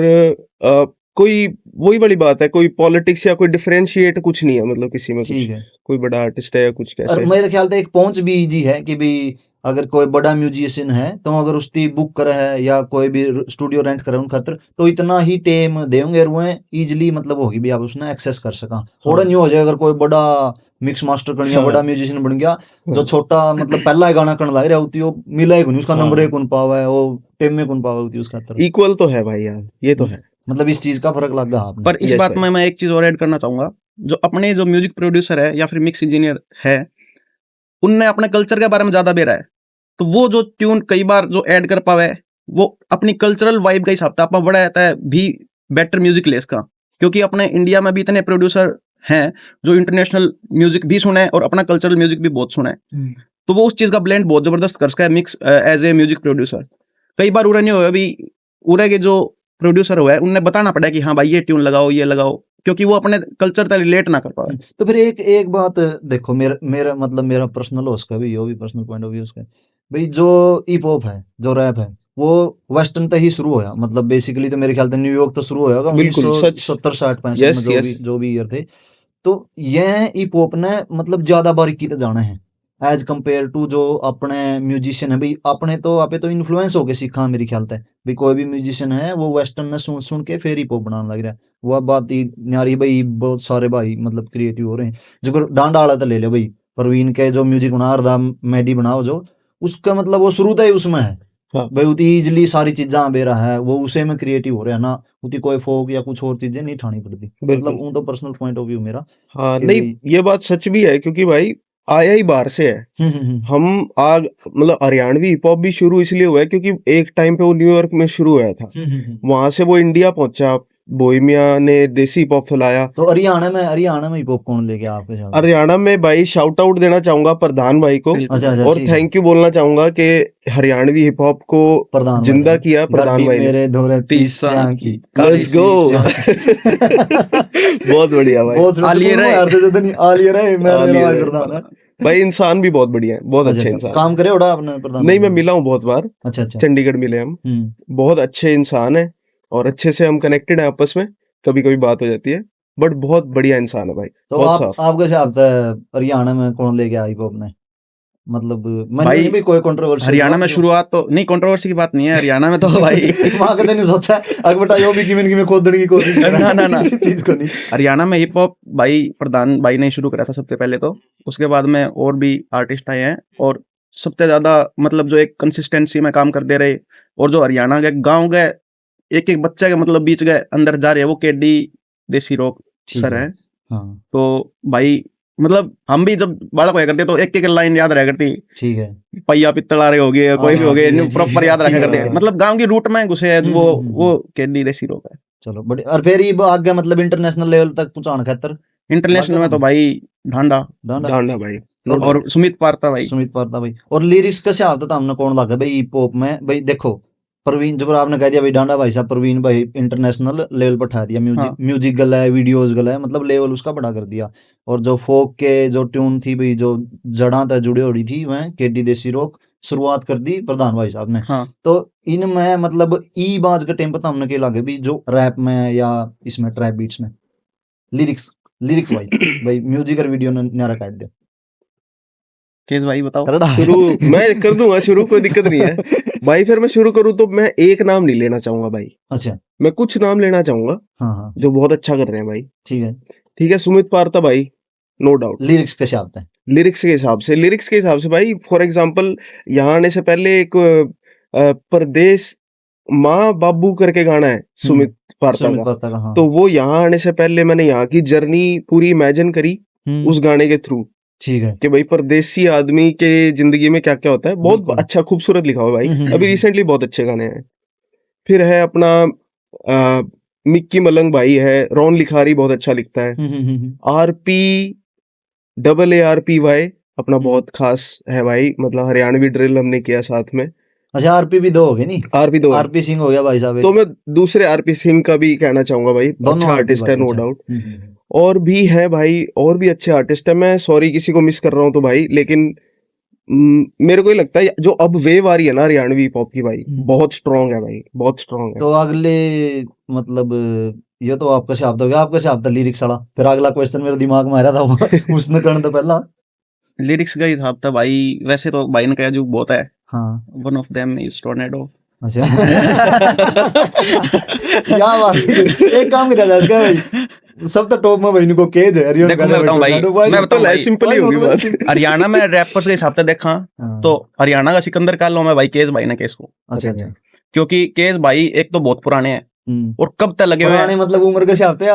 कोई वही बड़ी बात है, कोई पॉलिटिक्स या कोई डिफरेंशिएट कुछ नहीं है, मतलब किसी में कुछ ठीक है। कोई बड़ा आर्टिस्ट है या कुछ और कैसे। मेरे ख्याल से एक पहुंच भी इजी है कि भाई अगर कोई बड़ा म्यूजिशियन है तो अगर उसकी बुक करे है या कोई भी स्टूडियो रेंट करे उन खातर, तो इतना ही टाइम देंगे और वह इजीली मतलब होगी भी आप उसने एक्सेस कर सका। थोड़ा नहीं हो जाए अगर कोई बड़ा मिक्स मास्टर कर गया, हाँ। बड़ा म्यूजिशियन बन गया, जो हाँ। छोटा मतलब पहला ही गाना करने लग रहा होती वो मिला ही नहीं, उसका हाँ। नंबर एक उन पावा है, वो टीम में कौन पावा होती उस खातर। इक्वल तो है भाई यार, ये तो है। मतलब इस चीज का फर्क लग गया आपने। पर इस Yes, बात भाई। में मैं एक चीज और ऐड करना चाहूंगा, जो अपने जो म्यूजिक प्रोड्यूसर है या फिर मिक्स इंजीनियर है, उनने अपने कल्चर के बारे में ज्यादा बेरा है, तो वो जो ट्यून कई बार जो ऐड कर पावे वो अपनी कल्चरल वाइब का हिसाब था बड़ा रहता है भी बेटर म्यूजिक लेस का। क्योंकि अपने इंडिया में भी इतने प्रोड्यूसर हैं जो इंटरनेशनल म्यूजिक भी सुने और अपना कल्चरल म्यूजिक भी बहुत सुने, तो वो उस चीज का ब्लेंड बहुत जबरदस्त कर सका है mix as a music producer. कई बार उरे नहीं हुआ अभी, उरे के जो प्रोड्यूसर हुआ है उन्हें बताना पड़ा कि हाँ भाई ये ट्यून लगाओ ये लगाओ, क्योंकि वो अपने कल्चर तक रिलेट ना कर पाए। तो फिर एक एक बात देखो, मेरा मेरा मतलब मेरा पर्सनल हो उसका भी, वो भी पर्सनल पॉइंट ऑफ व्यू उसका भाई, जो हिप हॉप है जो रैप है वो वेस्टर्न तक ही शुरू होया, मतलब बेसिकली तो मेरे ख्याल से न्यूयॉर्क तो शुरू होया होगा बिल्कुल, सच। 1970 60 65 में, Yes, yes. जो भी ईयर थे। तो यह हिप हॉप ने मतलब ज्यादा बारीकी तक जाना है एज कम्पेयर टू जो अपने म्यूजिशियन है भाई। अपने तो आपे तो इन्फ्लुएंस होके सीखा मेरे ख्याल से भाई, कोई भी म्यूजिशियन है वो वेस्टर्न ने सुन सुन के फिर हिप हॉप बनाने लग रहा है। वो बात ही न्यारी भाई, बहुत सारे भाई मतलब क्रिएटिव हो रहे हैं। जो डांडा वाला तो ले ले भाई, परवीन के जो म्यूजिक बना रहा मेडी बनाओ जो, उसका मतलब वो शुरू ही उसमें है हाँ। भाई, उतनी इजिली सारी चीजा बे रहा है वो, उसे में क्रिएटिव हो रहा है ना, उतनी कोई फोक या कुछ और चीजें नहीं ठानी पड़ती। मतलब वो तो पर्सनल पॉइंट ऑफ व्यू मेरा। हाँ, कि नहीं भाई- ये बात सच भी है, क्योंकि भाई आया ही बाहर से है। हम आग मतलब हरियाणवी हिप हॉप भी शुरू इसलिए हुआ है क्योंकि एक टाइम पे वो न्यूयॉर्क में शुरू हुआ था, वहां से वो इंडिया पहुंचा, बोहेमिया ने देसी हिप हॉप फैलाया। तो हरियाणा में हिप हॉप कौन लेके आपके साथ? हरियाणा में भाई शाउट आउट देना चाहूंगा प्रधान भाई को, अच्छा अच्छा, और ठीक है। थैंक यू बोलना चाहूंगा कि हरियाणवी हिप हॉप को प्रधान भाई जिंदा ने। किया प्रधान गड्डी भाई ने। मेरे धोरे पीसा पीसा की, की। Let's go. बहुत बढ़िया भाई। बहुत आलिए रहे। आलिए रहे मेरे आलिए भाई रहे। प्रधान है। भाई इंसान भी बहुत बढ़िया है, बहुत अच्छा, अच्छे अच्छा, इंसान काम है। करे उड़ा आपने प्रधान नहीं, भाई मैं को? मिला हूँ बहुत बार, अच्छा अच्छा। चंडीगढ़ मिले हम। बहुत अच्छे इंसान है और अच्छे से हम कनेक्टेड हैं आपस में, कभी कभी बात हो जाती है, बट बहुत बढ़िया इंसान है भाई, तो बहुत आप साफ। आपके हिसाब से हरियाणा में कौन लेके आया हिप हॉप ने? मतलब मैंने भाई, नहीं भी कोई कंट्रोवर्शियल हरियाणा में शुरुआत तो नहीं, कंट्रोवर्सी की बात नहीं है हरियाणा में तो भाई वहां कदे नहीं सोचा अगर बेटा यो भी किमें खोदने की कोशिश कर रहा है ना किसी चीज को नहीं। हरियाणा में हिप हॉप भाई प्रधान भाई ने शुरू करा था सबसे पहले तो, उसके बाद में और भी आर्टिस्ट आए हैं, और सबसे ज्यादा मतलब जो एक कंसिस्टेंसी में काम कर दे रहे, और जो हरियाणा के गांव गए एक एक बच्चे के मतलब बीच गए अंदर जा रहे हैं, वो केडी देसी रॉक ठीक सर है। है। हाँ तो भाई मतलब हम भी जब बालक होया करते तो एक एक लाइन याद रहा करती, ठीक है। पैया पित्तल आ रहे हो गए कोई भी हो गए, ठीक है, ठीक प्रॉपर है, याद रखा ठीक करते है। मतलब गांव की रूट में घुसे हैं वो हम्म। वो केडी देसी रॉक है। चलो बड़ी, और फिर ये आगे मतलब इंटरनेशनल लेवल तक पहुंचाने खातर इंटरनेशनल में तो भाई ढांडा डांडा डांडा भाई, और सुमित पारता भाई। सुमित पारता भाई। और लिरिक्स कैसे आता था हमने कौन लगा भाई हिप हॉप में? भाई देखो प्रवीण, जब आपने कह दिया भाई डांडा भाई साहब, प्रवीण भाई इंटरनेशनल लेवल पर उठा दिया, हाँ। म्यूजिक गला है, वीडियोस गला है, मतलब लेवल उसका बड़ा कर दिया। और जो फोक के जो ट्यून थी भाई, जो जड़ा तक जुड़ी हुई थी, वह केडी देसी रॉक शुरुआत कर दी प्रधान भाई साहब ने। हाँ तो इनमें मतलब ई बाज के टाइम पर हमने क्या लगे भी, जो रैप में या इसमें ट्रैप बीट्स में लिरिक वाइज भाई म्यूजिक और वीडियो ने न्यारा काट दिया। केस भाई बताओ। करड़ा शुरू मैं कर दूंगा, शुरू कोई दिक्कत नहीं है भाई। फिर मैं शुरू करूँ तो मैं एक नाम नहीं लेना चाहूंगा भाई, अच्छा, मैं कुछ नाम लेना चाहूंगा हाँ हाँ, जो बहुत अच्छा कर रहे हैं भाई। ठीक है। ठीक है, सुमित पारता भाई, नो डाउट। लिरिक्स कैसे आते हैं? लिरिक्स के हिसाब से भाई, फॉर एग्जांपल यहाँ आने से पहले एक परदेश माँ बाबू करके गाना है सुमित पारता सुमित का, पारता का, हाँ। तो वो यहाँ आने से पहले मैंने यहाँ की जर्नी पूरी इमेजिन करी उस गाने के थ्रू, ठीक है। कि भाई परदेसी आदमी के जिंदगी में क्या क्या होता है। बहुत बिल्कुल। अच्छा खूबसूरत लिखा हुआ है भाई, अभी रिसेंटली बहुत अच्छे गाने हैं। फिर है अपना मिक्की मलंग भाई है, रॉन लिखारी बहुत अच्छा लिखता है, आरपी AARPY अपना बहुत खास है भाई, मतलब हरियाणवी ड्रिल हमने किया साथ में। अच्छा आरपी भी 2 हो गए नहीं, आरपी 2 आरपी सिंह हो गया भाई साहब तो एक, मैं दूसरे आरपी सिंह का भी कहना चाहूंगा भाई, दोनों अच्छा RP आर्टिस्ट है भाई, नो अच्छा। डाउट। और भी है भाई, और भी अच्छे आर्टिस्ट है, मैं सॉरी किसी को मिस कर रहा हूँ तो भाई, लेकिन मेरे को ही लगता है जो अब वेव आ रही है ना हरियाणवी पॉप की भाई, बहुत स्ट्रांग है भाई, बहुत स्ट्रांग है। तो अगले मतलब ये तो आपका शब्द हो गया, आपका शब्द लिरिक्स वाला, फिर अगला क्वेश्चन मेरे दिमाग में आ रहा था वो उसने करने तो पहला। लिरिक्स का हिसाब था भाई, वैसे तो भाई ने कहा जो बहुत है, हाँ one of them is tornado. अच्छा क्या बात है, एक काम किया जाए इसका भाई, सब तो टॉप में भाई को केज है हरियाणा देखो मैं बताऊं भाई, मैं बताऊं भाई, सिंपल ही होगी बात। हरियाणा में रैपर्स के हिसाब से देखा तो हरियाणा का सिकंदर काल लो मैं भाई केस भाई ने केस को, अच्छा अच्छा, क्योंकि केस भाई एक तो बहुत पुराने हैं और कब तक लगे हुए पुराने हैं, मतलब उम्र के हिसाब पे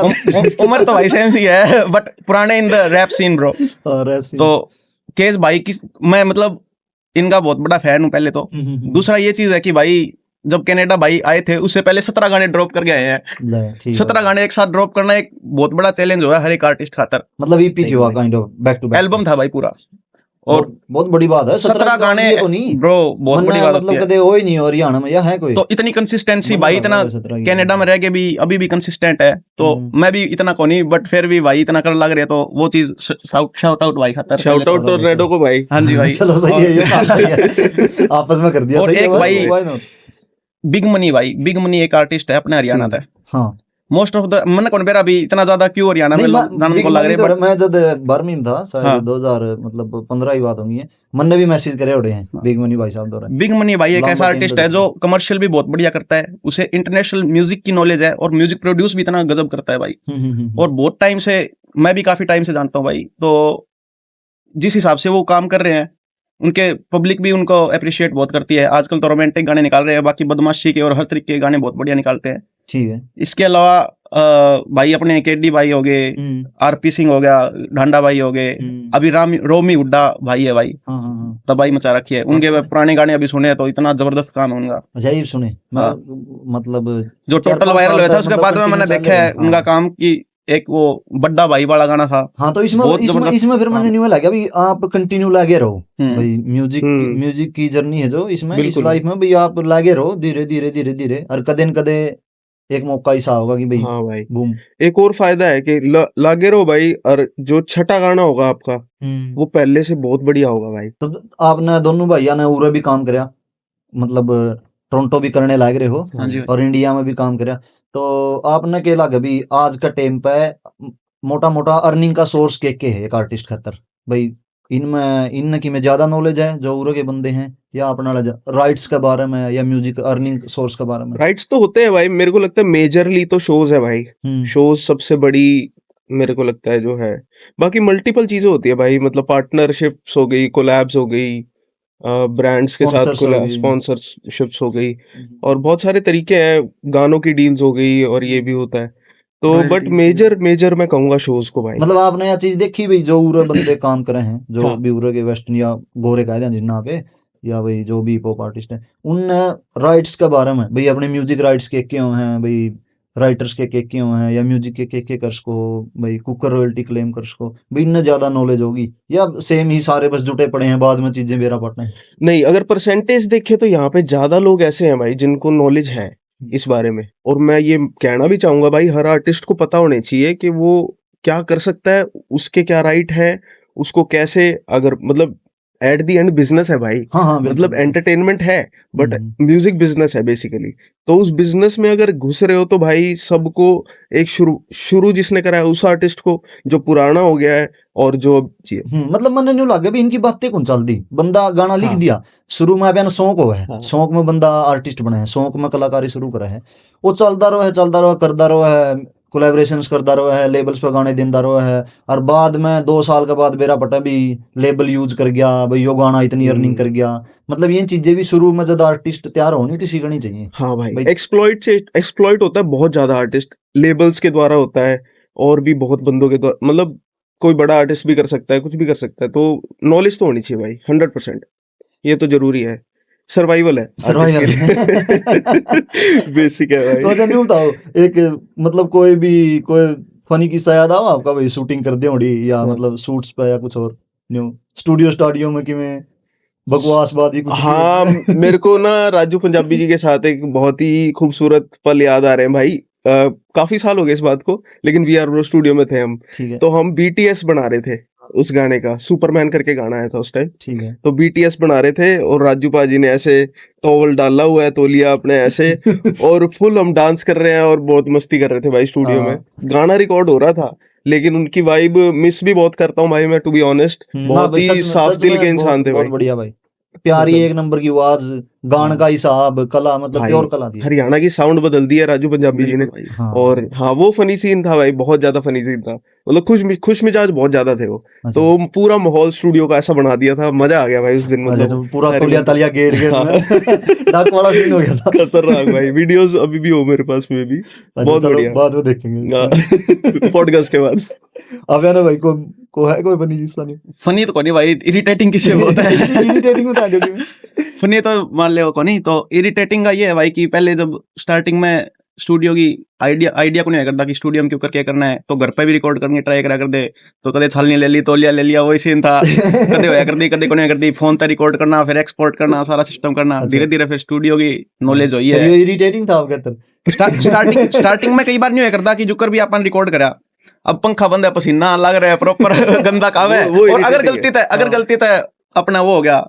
उम्र तो भाई सेम सी है बट पुराने in the rap scene bro. तो केस भाई की मैं मतलब इनका बहुत बड़ा फैन हूं पहले तो। दूसरा ये चीज है कि भाई जब कनाडा भाई आए थे उससे पहले 17 गाने ड्रॉप कर गए हैं। 17 गाने एक साथ ड्रॉप करना एक बहुत बड़ा चैलेंज हुआ हर एक आर्टिस्ट खातर। मतलब ईपी थी वो kind of back to back album था भाई पूरा, और बहुत बड़ी बात है 17 गाने को नहीं ब्रो, बहुत बड़ी बात मतलब होती है। कदे हो ही नहीं और हरियाणा में या है कोई तो इतनी कंसिस्टेंसी भाई, इतना कनाडा में रह के भी अभी भी कंसिस्टेंट है, तो मैं भी इतना को नहीं बट फिर भी भाई इतना कर लग रहा है, तो वो चीज शाउट आउट भाई खातर, शाउट आउट टोर्नेडो को भाई। हाँ जी भाई चलो सही है, ये आपस में कर दिया और सही एक है भाई बिग मनी भाई, बिग मनी एक आर्टिस्ट है अपने हरियाणा का। हाँ मोस्ट ऑफ द मन कौन बेरा भी इतना ज्यादा क्यों हरियाणा में जानने को लग रहे हैं, मैं जब 12वीं में था शायद 2000 मतलब 15 ही बात होंगी है, मन ने भी मैसेज करे उड़े हैं बिग मनी भाई साहब द्वारा। बिग मनी भाई एक ऐसा आर्टिस्ट है जो कमर्शियल भी बहुत बढ़िया करता है, उसे इंटरनेशनल म्यूजिक की नॉलेज है और म्यूजिक प्रोड्यूस भी इतना गजब करता है भाई। और बहुत टाइम से, मैं भी काफी टाइम से जानता हूँ भाई, तो जिस हिसाब से वो काम कर रहे हैं उनके पब्लिक भी उनको अप्रिशिएट बहुत करती है। आजकल तो रोमांटिक गाने निकाल रहे हैं, बाकी बदमाशी के और हर तरीके के गाने बहुत बढ़िया निकालते हैं। ठीक है, इसके अलावा भाई अपने केडी भाई हो गए, आरपी सिंह हो गया, ढांडा भाई हो गए, अभी रोमी हुड्डा भाई है भाई, तबाही मचा रखी है उनके पुराने गाने अभी सुने तो इतना जबरदस्त काम है उनका। अजाइब सुने मैं मतलब जो टोटल वायरल हुआ था उसके बाद में मैंने देखा है उनका काम की, एक वो बड्डा भाई वाला गाना था। हाँ तो इसमें फिर मैंने न्यू लगा भाई आप कंटिन्यू लागे रहो भाई, म्यूजिक की जर्नी है जो इसमें इस लाइफ में भाई आप लागे रहो धीरे धीरे धीरे धीरे, और कदे न कदे एक मौका ऐसा होगा कि भाई हाँ भाई बूम। एक और फायदा है कि लागे रहो भाई, और जो छठा गाना होगा आपका वो पहले से बहुत बढ़िया होगा भाई। तो आपने दोनों भैया ने उरे भी काम करया, मतलब टोरंटो भी करने लाग रहे हो और इंडिया में भी काम करया, तो आपने के लगे भी आज का टाइम पे मोटा मोटा अर्निंग का सोर्स के है एक आर्टिस्ट खातर भाई, इनमें की में ज्यादा नॉलेज है जो उरे के बंदे हैं, या अपना राइट्स के बारे में या म्यूजिक अर्निंग सोर्स के बारे में? राइट्स तो होते हैं भाई, मेरे को लगता है मेजरली तो शोज है भाई, शोज सबसे बड़ी मेरे को लगता है जो है, बाकी मल्टीपल चीजें होती है भाई, मतलब पार्टनरशिप्स हो गई, कोलैब्स हो गई, ब्रांड्स के साथ स्पॉन्सरशिप्स हो गई, और बहुत सारे तरीके हैं, गानों की डील्स हो गई, और ये भी होता है तो बट मेजर मैं कहूंगा शोज को भाई। मतलब आपने यह चीज देखी भाई जो उरे बंदे काम करे हैं जो भी उरे के वेस्टर्न या गोरे कायदे हैं जिन्ना पे, या भाई जो भी पॉप आर्टिस्ट है उन राइट्स के बारे में भाई, अपने म्यूजिक राइट्स के क्यों हैं भाई, राइटर्स के क्यों हैं, या म्यूजिक के कर सको भाई, कुकर रॉयल्टी क्लेम कर सको भाई, इनने ज्यादा नॉलेज होगी या सेम ही सारे बस जुटे पड़े हैं बाद में चीजें बेरा पड़ते हैं? नहीं, अगर परसेंटेज देखे तो यहाँ पे ज्यादा लोग ऐसे हैं भाई जिनको नॉलेज है इस बारे में, और मैं ये कहना भी चाहूंगा भाई हर आर्टिस्ट को पता होने चाहिए कि वो क्या कर सकता है, उसके क्या राइट है, उसको कैसे, अगर मतलब एट दी एंड बिजनेस है भाई। हाँ, मतलब एंटरटेनमेंट है बट म्यूजिक बिजनेस है बेसिकली, तो उस बिजनेस में अगर घुस रहे हो तो भाई सबको एक शुरू जिसने करा है उस आर्टिस्ट को, जो पुराना हो गया है और जो मतलब मैंने न्यू लगे भी इनकी बातें कौन चल दी, बंदा गाना लिख दिया शुरू में अभी शौक हो है, शौक में बंदा आर्टिस्ट बना है, शौक में कलाकारी शुरू करा है, वो चलता रहो करता रहो है, कोलैबोरेशंस करता रहा है, लेबल्स पर गाने देता रहा है, और बाद में 2 साल के बाद बेरा पटा भी लेबल यूज कर गया भाई, यो गाना इतनी अर्निंग कर गया, मतलब ये चीजें भी शुरू में जब आर्टिस्ट तैयार होनी थी सीखनी चाहिए। हाँ भाई एक्सप्लॉइट होता है बहुत ज्यादा आर्टिस्ट, लेबल्स के द्वारा होता है और भी बहुत बंदों के द्वारा, मतलब कोई बड़ा आर्टिस्ट भी कर सकता है, कुछ भी कर सकता है, तो नॉलेज तो होनी चाहिए भाई 100%, ये तो जरूरी है, सर्वाइवल है बेसिक है भाई। तो अच्छा नहीं बताओ एक मतलब कोई फनी किस्सा याद आओ आपका भाई शूटिंग कर दी होड़ी या मतलब सूट्स पे या कुछ और न्यू स्टूडियो में कि में बकवासबाजी कुछ हाँ, मेरे को ना राजू पंजाबी जी के साथ एक बहुत ही खूबसूरत पल याद आ रहे हैं भाई। काफी साल हो गए इस बात को, लेकिन वी आर ब्रो स्टूडियो में थे हम। ठीक है, तो हम बीटीएस बना रहे थे उस गाने का, सुपरमैन करके गाना आया था उस टाइम। ठीक है। तो बीटीएस बना रहे थे और राजू पाजी ने ऐसे टॉवल डाला हुआ है, तौलिया अपने ऐसे, और फुल हम डांस कर रहे हैं और बहुत मस्ती कर रहे थे भाई स्टूडियो में। गाना रिकॉर्ड हो रहा था, लेकिन उनकी वाइब मिस भी बहुत करता हूँ भाई मैं, टू बी ऑनेस्ट। बहुत ही साफ दिल के इंसान थे बहुत भाई। बढ़िया भाई, प्यारी एक नंबर की आवाज, गान का हिसाब, कला मतलब भाई, प्योर कला थी। हरियाणा की साउंड बदल दी है राजू पंजाबी जी ने। हाँ। और हाँ, वो फनी सीन था भाई, बहुत ज्यादा फनी सीन था। मतलब खुश मिजाज बहुत ज्यादा थे वो। अच्छा। तो पूरा माहौल स्टूडियो का ऐसा बना दिया था, मजा आ गया भाई उस दिन। अरे मतलब तो पूरा तलिया तलिया गेट डाक वाला सीन हो गया था। खतरनाक भाई, वीडियोस अभी भी हो मेरे पास में भी। बहुत चलो, बढ़िया। बाद में देखेंगे पॉडकास्ट के बाद। अब है ना भाई, को है कोई फनी किस्सा नहीं? फनी तो कोनी भाई, इरिटेटिंग किसे होता है। इरिटेटिंग बता दो कि फनी तो मान ले कोनी, तो इरिटेटिंग का ये है भाई कि पहले जब स्टार्टिंग में स्टूडियो की आइडिया को नहीं करता कि स्टूडियो में क्यों करके करना है, तो घर पे भी रिकॉर्ड करने ट्राई करा कर दे। तो कदे छालनी ले ली, तौलिया ले लिया, वही सीन था। कदे होया कर दी, कदे को नहीं कर दी, फोन पे रिकॉर्ड करना, फिर एक्सपोर्ट करना, सारा सिस्टम करना। धीरे धीरे फिर स्टूडियो की नॉलेज हुई है। ये इरिटेटिंग था आपके अंदर? स्टार्टिंग में कई बार नहीं होया करता कि जुकर भी अपन रिकॉर्ड करा, अब पंखा बंद है, पसीना लग रहा है प्रॉपर, गंदा काम है। वो और अगर गलती है अपना वो हो गया,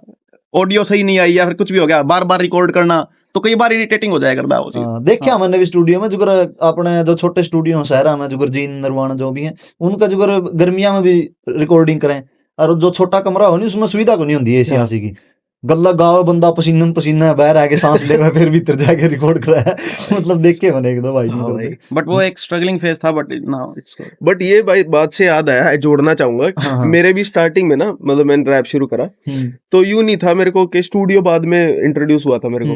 ऑडियो सही नहीं आई या फिर कुछ भी हो गया, बार बार रिकॉर्ड करना, तो कई बार इरिटेटिंग हो जाया करता है वो चीज। देखिए मैंने भी स्टूडियो में जुगर अपने जो छोटे स्टूडियो शहरा में जुगर जीन निर्वाण जो भी है उनका जुगर गर्मिया में भी रिकॉर्डिंग करें, और जो छोटा कमरा हो नहीं उसमें सुविधा को नहीं होती है एसी की। गल्ला गाँव बंदा पसीना पसीना बाहर आके सांस ले फिर भीतर जाके रिकॉर्ड कराया। मतलब देख के मैंने एक दो भाई। बट वो एक स्ट्रगलिंग फेज था, बट ये भाई बात से याद आया, जोड़ना चाहूंगा। हाँ। मेरे भी स्टार्टिंग में ना, मतलब मैंने रैप शुरू करा तो यूं नहीं था मेरे को कि स्टूडियो बाद में इंट्रोड्यूस हुआ था मेरे को।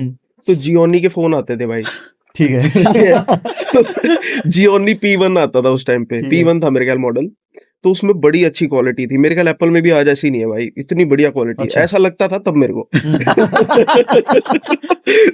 तो जियोनी के फोन आते थे भाई। ठीक है। जियोनी P1 आता था उस टाइम पे, P1 था मेरे ख्याल मॉडल। तो उसमें बड़ी अच्छी क्वालिटी थी, मेरे ख्याल एप्पल में भी आज ऐसी नहीं है भाई, इतनी बढ़िया क्वालिटी। अच्छा। ऐसा लगता था तब मेरे को।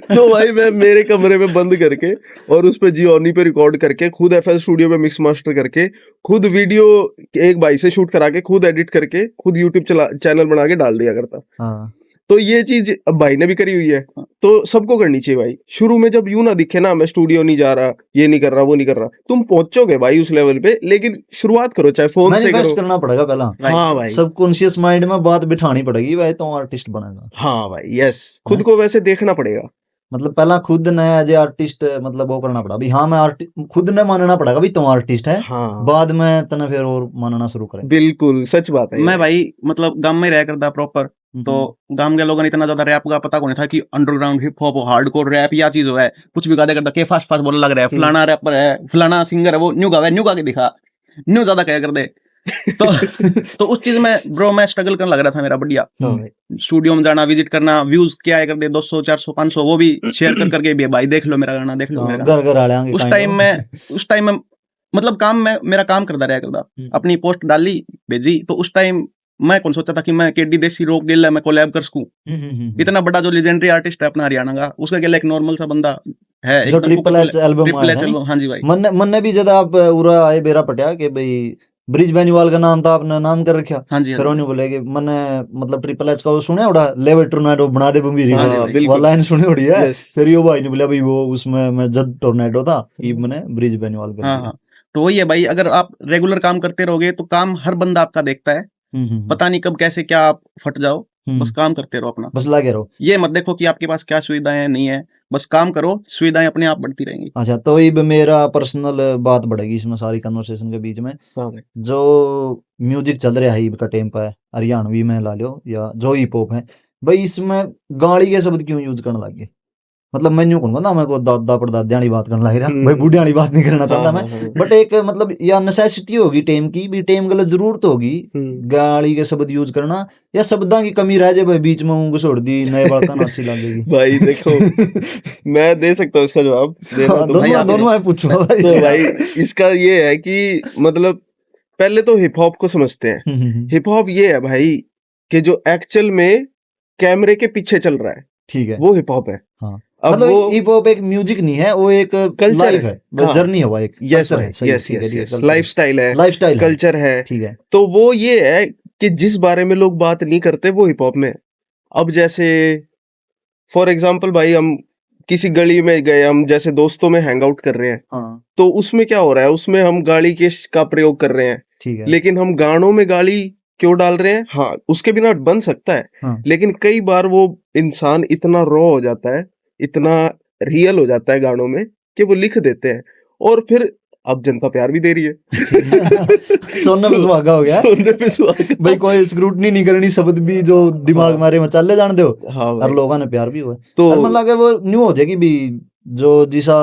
तो भाई मैं मेरे कमरे में बंद करके और उस पे जियोनी पे रिकॉर्ड करके, खुद FL स्टूडियो में मिक्स मास्टर करके, खुद वीडियो एक भाई से शूट करा के, खुद एडिट करके, खुद यूट्यूब चैनल बना के डाल दिया करता। तो ये चीज अब भाई ने भी करी हुई है, तो सबको करनी चाहिए भाई। शुरू में जब यूं ना दिखे ना, मैं स्टूडियो नहीं जा रहा, ये नहीं कर रहा, वो नहीं कर रहा, तुम पहुंचोगे भाई उस लेवल पे, लेकिन शुरुआत करो, चाहे फोन से करो। करना पड़ेगा पहला। हाँ भाई, सबकॉन्शियस माइंड में बात बिठानी पड़ेगी भाई, तो आर्टिस्ट बनेगा। हाँ भाई, यस, खुद को वैसे देखना पड़ेगा। मतलब पहला खुद ने एज आर्टिस्ट मतलब वो करना पड़ा, हाँ मैं खुद ने मानना पड़ेगा भी तुम आर्टिस्ट है। हाँ, बाद में तने फिर और मानना शुरू करें। बिल्कुल सच बात है। मैं भाई मतलब गांव में रह करता प्रॉपर, तो गांव के लोगों ने इतना ज्यादा रैप का पता को नहीं था कि underground hip hop hardcore rap या चीज है। कुछ भी गाते करता के फास्ट फास्ट बोलने लग रहा है, फलाना रैपर है, फलाना सिंगर है, वो न्यू गावे, न्यू गा के दिखा, न्यू ज्यादा कह कर दे। तो उस चीज में ब्रो मैं स्ट्रगल करने लग रहा था मेरा बढ़िया। स्टूडियो में जाना, विजिट करना, व्यूज क्या है कर दे 200 400 500, वो भी शेयर कर करके भी भाई देख लो मेरा गाना, देख लो मेरा गाना। उस टाइम में मतलब मेरा काम करता रहा करता, अपनी पोस्ट डाली भेजी। तो उस टाइम मैं कौन सोचा था कि मैं केडी देसी रोक गिल मैं कोलैब कर सकूं। इतना बड़ा जो लेजेंडरी आर्टिस्ट है अपना हरियाणा का, उसका क्या एक नॉर्मल सा बंदा है, जो ट्रिपल एच एल्बम। हाँ जी भाई, मन्ने भी ज्यादा आप उरा आए बेरा पटिया के भाई ब्रिज बेनीवाल का नाम था, आपने नाम कर रखा। हाँ जी, फिर उन्हें बोले कि मैंने मतलब ट्रिपल एच का वो सुने उड़ा लेवर टोर्नेडो बना दे बम्बीरी, वो लाइन सुनी उड़ी है। फिर यो भाई ने बोला भाई वो उसमें मैं जद टोर्नेडो था, ये मैंने ब्रिज बेनीवाल कर दिया। तो वही है भाई, अगर आप रेगुलर काम करते रहोगे तो काम हर बंदा आपका देखता है, पता नहीं कब कैसे क्या आप फट जाओ। बस काम करते रहो अपना, बस लगे रहो। ये मत देखो कि आपके पास क्या सुविधाएं नहीं है, बस काम करो, सुविधाएं अपने आप बढ़ती रहेंगी। अच्छा, तो ये मेरा पर्सनल बात बढ़ेगी इसमें सारी कन्वर्सेशन के बीच में। जो म्यूजिक चल रहा है का टाइम पे, हरियाणवी में ला लो या जो हिप हॉप है भाई, इसमें गाली के शब्द क्यों यूज करने लगे? मतलब मैं यूं कहूंगा ना, मैं को दादा परदादा वाली बात करने लग रहा भाई, बूढ़े वाली बात नहीं करना चाहता मैं। बट एक मतलब या नेसेसिटी होगी टाइम की भी, टाइम गलत जरूरत होगी गाली के शब्द यूज करना, या शब्दों की कमी रह जाए भाई बीच में ऊँग छोड़ दी नए बड़का ना अच्छी लगेगी। भाई देखो मैं दे सकता हूँ इसका जवाब, दोनों मैं पूछूंगा। तो भाई इसका ये है कि मतलब पहले तो हिप हॉप को समझते हैं। हिप हॉप ये है भाई कि जो एक्चुअल में कैमरे के पीछे चल रहा है, ठीक है, वो हिप हॉप है। हाँ। अब मतलब वो हिप हॉप एक म्यूजिक नहीं है, वो एक कल्चर लाइफ है, हाँ। जर्नी है, वो एक यस कल्चर है। सही, यस ठीक है, यस ठीक है, यस culture है। लाइफस्टाइल है, लाइफस्टाइल है, कल्चर है। ठीक है। तो वो ये है कि जिस बारे में लोग बात नहीं करते वो हिप हॉप में है। अब जैसे फॉर एग्जांपल भाई, हम किसी गली में गए, हम जैसे दोस्तों में हैंग आउट कर रहे हैं, हाँ, तो उसमें क्या हो रहा है, उसमें हम गाली के का प्रयोग कर रहे हैं, ठीक है। लेकिन हम गानों में गाली क्यों डाल रहे हैं? हाँ, उसके बिना बन सकता है, हाँ, लेकिन कई बार वो इंसान इतना रॉ हो जाता है, इतना रियल हो जाता है गानों में कि वो लिख देते हैं, और फिर अब जनता प्यार भी दे रही है। सोने पे तो सुहागा हो गया। सोने पे सुहागा। भाई कोई स्क्रूटनी नहीं करनी, शब्द भी जो दिमाग हाँ मारे मचाले जान दो, हाँ और भाई, लोगों ने प्यार भी हुआ। तो और मतलब कि वो न्यू हो जाएगी भी, जो जिसा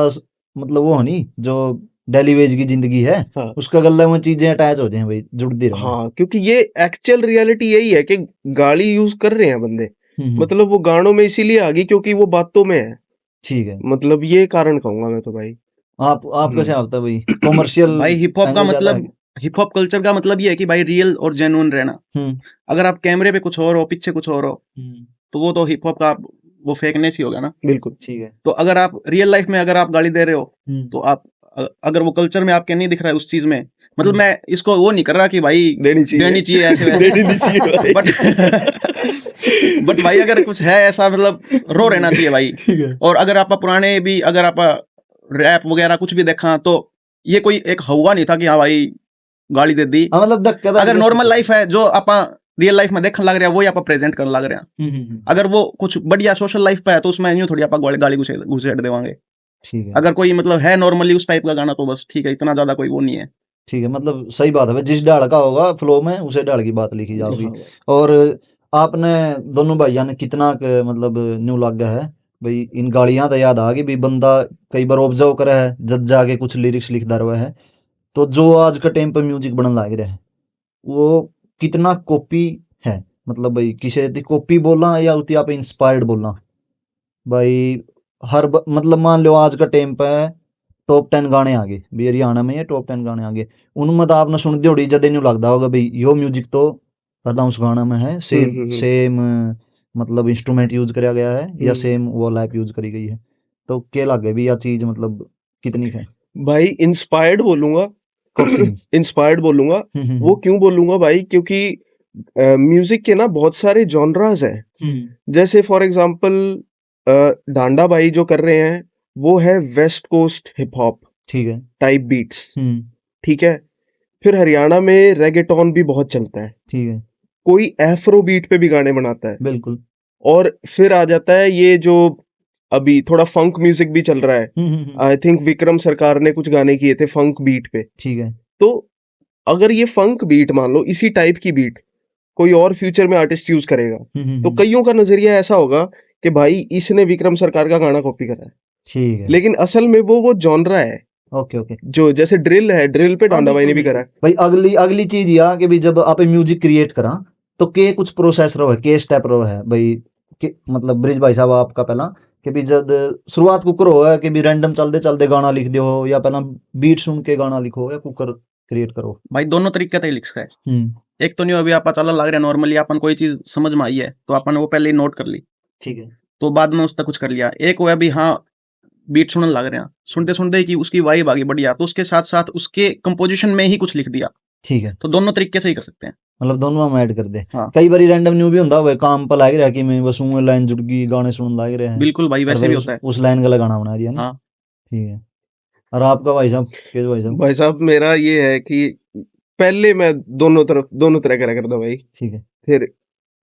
मतलब वो नहीं, जो डेली वेज की जिंदगी है, हाँ उसका गले में चीजें अटैच हो जाए भाई, जुड़ती रहे। हाँ, क्योंकि ये एक्चुअल रियलिटी यही है कि गाली यूज कर रहे हैं बंदे, हम्म, मतलब वो गानों में इसीलिए आ गई क्योंकि वो बातों में है, ठीक है। मतलब ये कारण कहूंगा मैं तो भाई। आप कैसे हम्म आता है भाई, कॉमर्शियल भाई हिप हॉप का एंगल ज्यादा है? मतलब, हिप हॉप कल्चर का मतलब ये है कि भाई रियल और जेन्युइन रहना। हम्म, अगर आप कैमरे पे कुछ और हो, पीछे कुछ और हो, तो वो तो हिप हॉप का वो फेकनेस ही होगा ना। बिल्कुल। ठीक है। तो अगर आप रियल लाइफ में अगर आप गाली दे रहे हो, हम्म, तो आप अगर वो कल्चर में आपके नहीं दिख रहा है उस चीज में, मतलब हम्म। मैं इसको वो नहीं कर रहा कि भाई देनी चाहिए, देनी चाहिए ऐसे वैसे, देनी नहीं चाहिए भाई। बट भाई अगर कुछ है ऐसा, मतलब रो रहना चाहिए भाई। ठीक है। और अगर आप पुराने भी, अगर आप रैप वगैरह कुछ भी देखा, तो ये कोई एक हवा नहीं था कि हाँ भाई गाली दे दी। हाँ, मतलब धक्का अगर नॉर्मल लाइफ है जो आप रियल लाइफ में देखने लग रहे हैं, वही आप प्रेजेंट करने लग रहे हैं। अगर वो कुछ बढ़िया सोशल लाइफ पे है, तो उसमें यूं थोड़ी आप गाली घुसेड़ देवांगे। ठीक है, अगर कोई मतलब है नॉर्मली उस टाइप का गाना, तो बस ठीक है, इतना ज्यादा कोई वो नहीं है। ठीक है। मतलब सही बात है भाई, जिस ढाल का होगा फ्लो में, उसे ढाल की बात लिखी जाओगी। हाँ भाई। और आपने दोनों भाइयों ने कितना मतलब न्यू लग गया है भाई, इन गालियां तो याद आ गई भी, बंदा कई बार ऑब्जर्व करे है जब जाके कुछ लिरिक्स लिखता रहा है, तो जो आज का टाइम पे म्यूजिक बनने लग रहा है, वो कितना कॉपी है। मतलब भाई किसी की कॉपी बोलना या उती आप इंस्पायर्ड बोलना भाई, मतलब मान लो आज का टाइम पे टॉप 10 गाने आ गए भी, हरियाणा में ये टॉप 10 गाने आ गए, उनमें तो आपने सुन दी होड़ी, जद न्यू लगता होगा भाई यो म्यूजिक तो पहला उस गाना में है, सेम हम्म। सेम मतलब इंस्ट्रूमेंट यूज करा गया है, या हम्म। सेम वो लैप यूज करी गई है। तो क्या लगे भी यह चीज मतलब कितनी है भाई इंस्पायर्ड बोलूंगा, कॉपी? इंस्पायर्ड बोलूंगा। वो क्यों बोलूंगा भाई, क्योंकि म्यूजिक के ना बहुत सारे जॉनरास हैं। जैसे फॉर एग्जांपल डांडा भाई जो कर रहे हैं, वो है वेस्ट कोस्ट हिप हॉप ठीक है। टाइप बीट्स, ठीक है। फिर हरियाणा में रेगेटॉन भी बहुत चलता है, ठीक है, कोई एफ्रो बीट पे भी गाने बनाता है। बिल्कुल। और फिर आ जाता है ये जो अभी थोड़ा फंक म्यूजिक भी चल रहा है, आई थिंक विक्रम सरकार ने कुछ गाने किए थे फंक बीट पे। ठीक है। तो अगर ये फंक बीट मान लो, इसी टाइप की बीट कोई और फ्यूचर में आर्टिस्ट यूज करेगा, तो कईयों का नजरिया ऐसा होगा कि भाई इसने विक्रम सरकार का गाना कॉपी करा है, ठीक है। लेकिन असल में वो जॉनरा है। Okay, okay. जो जैसे ड्रिल है, ड्रिल पे हाँ, डांडा भाई ने बिल्कुल, भी करा है। भाई अगली अगली चीज यह कि भाई जब आप म्यूजिक क्रिएट करा, तो के कुछ प्रोसेस रहो है, के स्टेप रहो है भाई, के मतलब ब्रिज भाई साहब आपका पहला कि भी जब शुरुआत कुकर हो है कि भी रैंडम चलते चलते गाना लिख दो, या पहला बीट सुन के गाना लिखो, या कुकर क्रिएट करो? भाई दोनों तरीके से लिख है। एक तो नहीं, अभी आप चला लग रहा है नॉर्मली अपन कोई चीज समझ में आई है, तो अपन वो पहले ही नोट कर ली, ठीक है। तो बाद में उसका कुछ कर लिया। एक वो है अभी, हाँ बीट सुनने लग रहे हैं, सुनते सुनते कि उसकी वाइब आ गई बढ़िया, तो उसके साथ साथ उसके कंपोजिशन में ही कुछ लिख दिया। ठीक है, तो दोनों तरीके से ही कर सकते हैं। मतलब दोनों में ऐड कर दे। हाँ कई बार रैंडम न्यू भी होता है काम पर लग रहा कि मैं बस ऊँ लाइन जुड़ गई, गाने सुन लग रहे हैं, बिल्कुल भाई, और वैसे फिर भी होता है। उस लाइन का गाना बना दिया नहीं। हाँ ठीक है। और आपका भाई साहब, के भाई साहब? भाई साहब मेरा ये है कि पहले मैं दोनों तरह करा करता भाई। ठीक है। फिर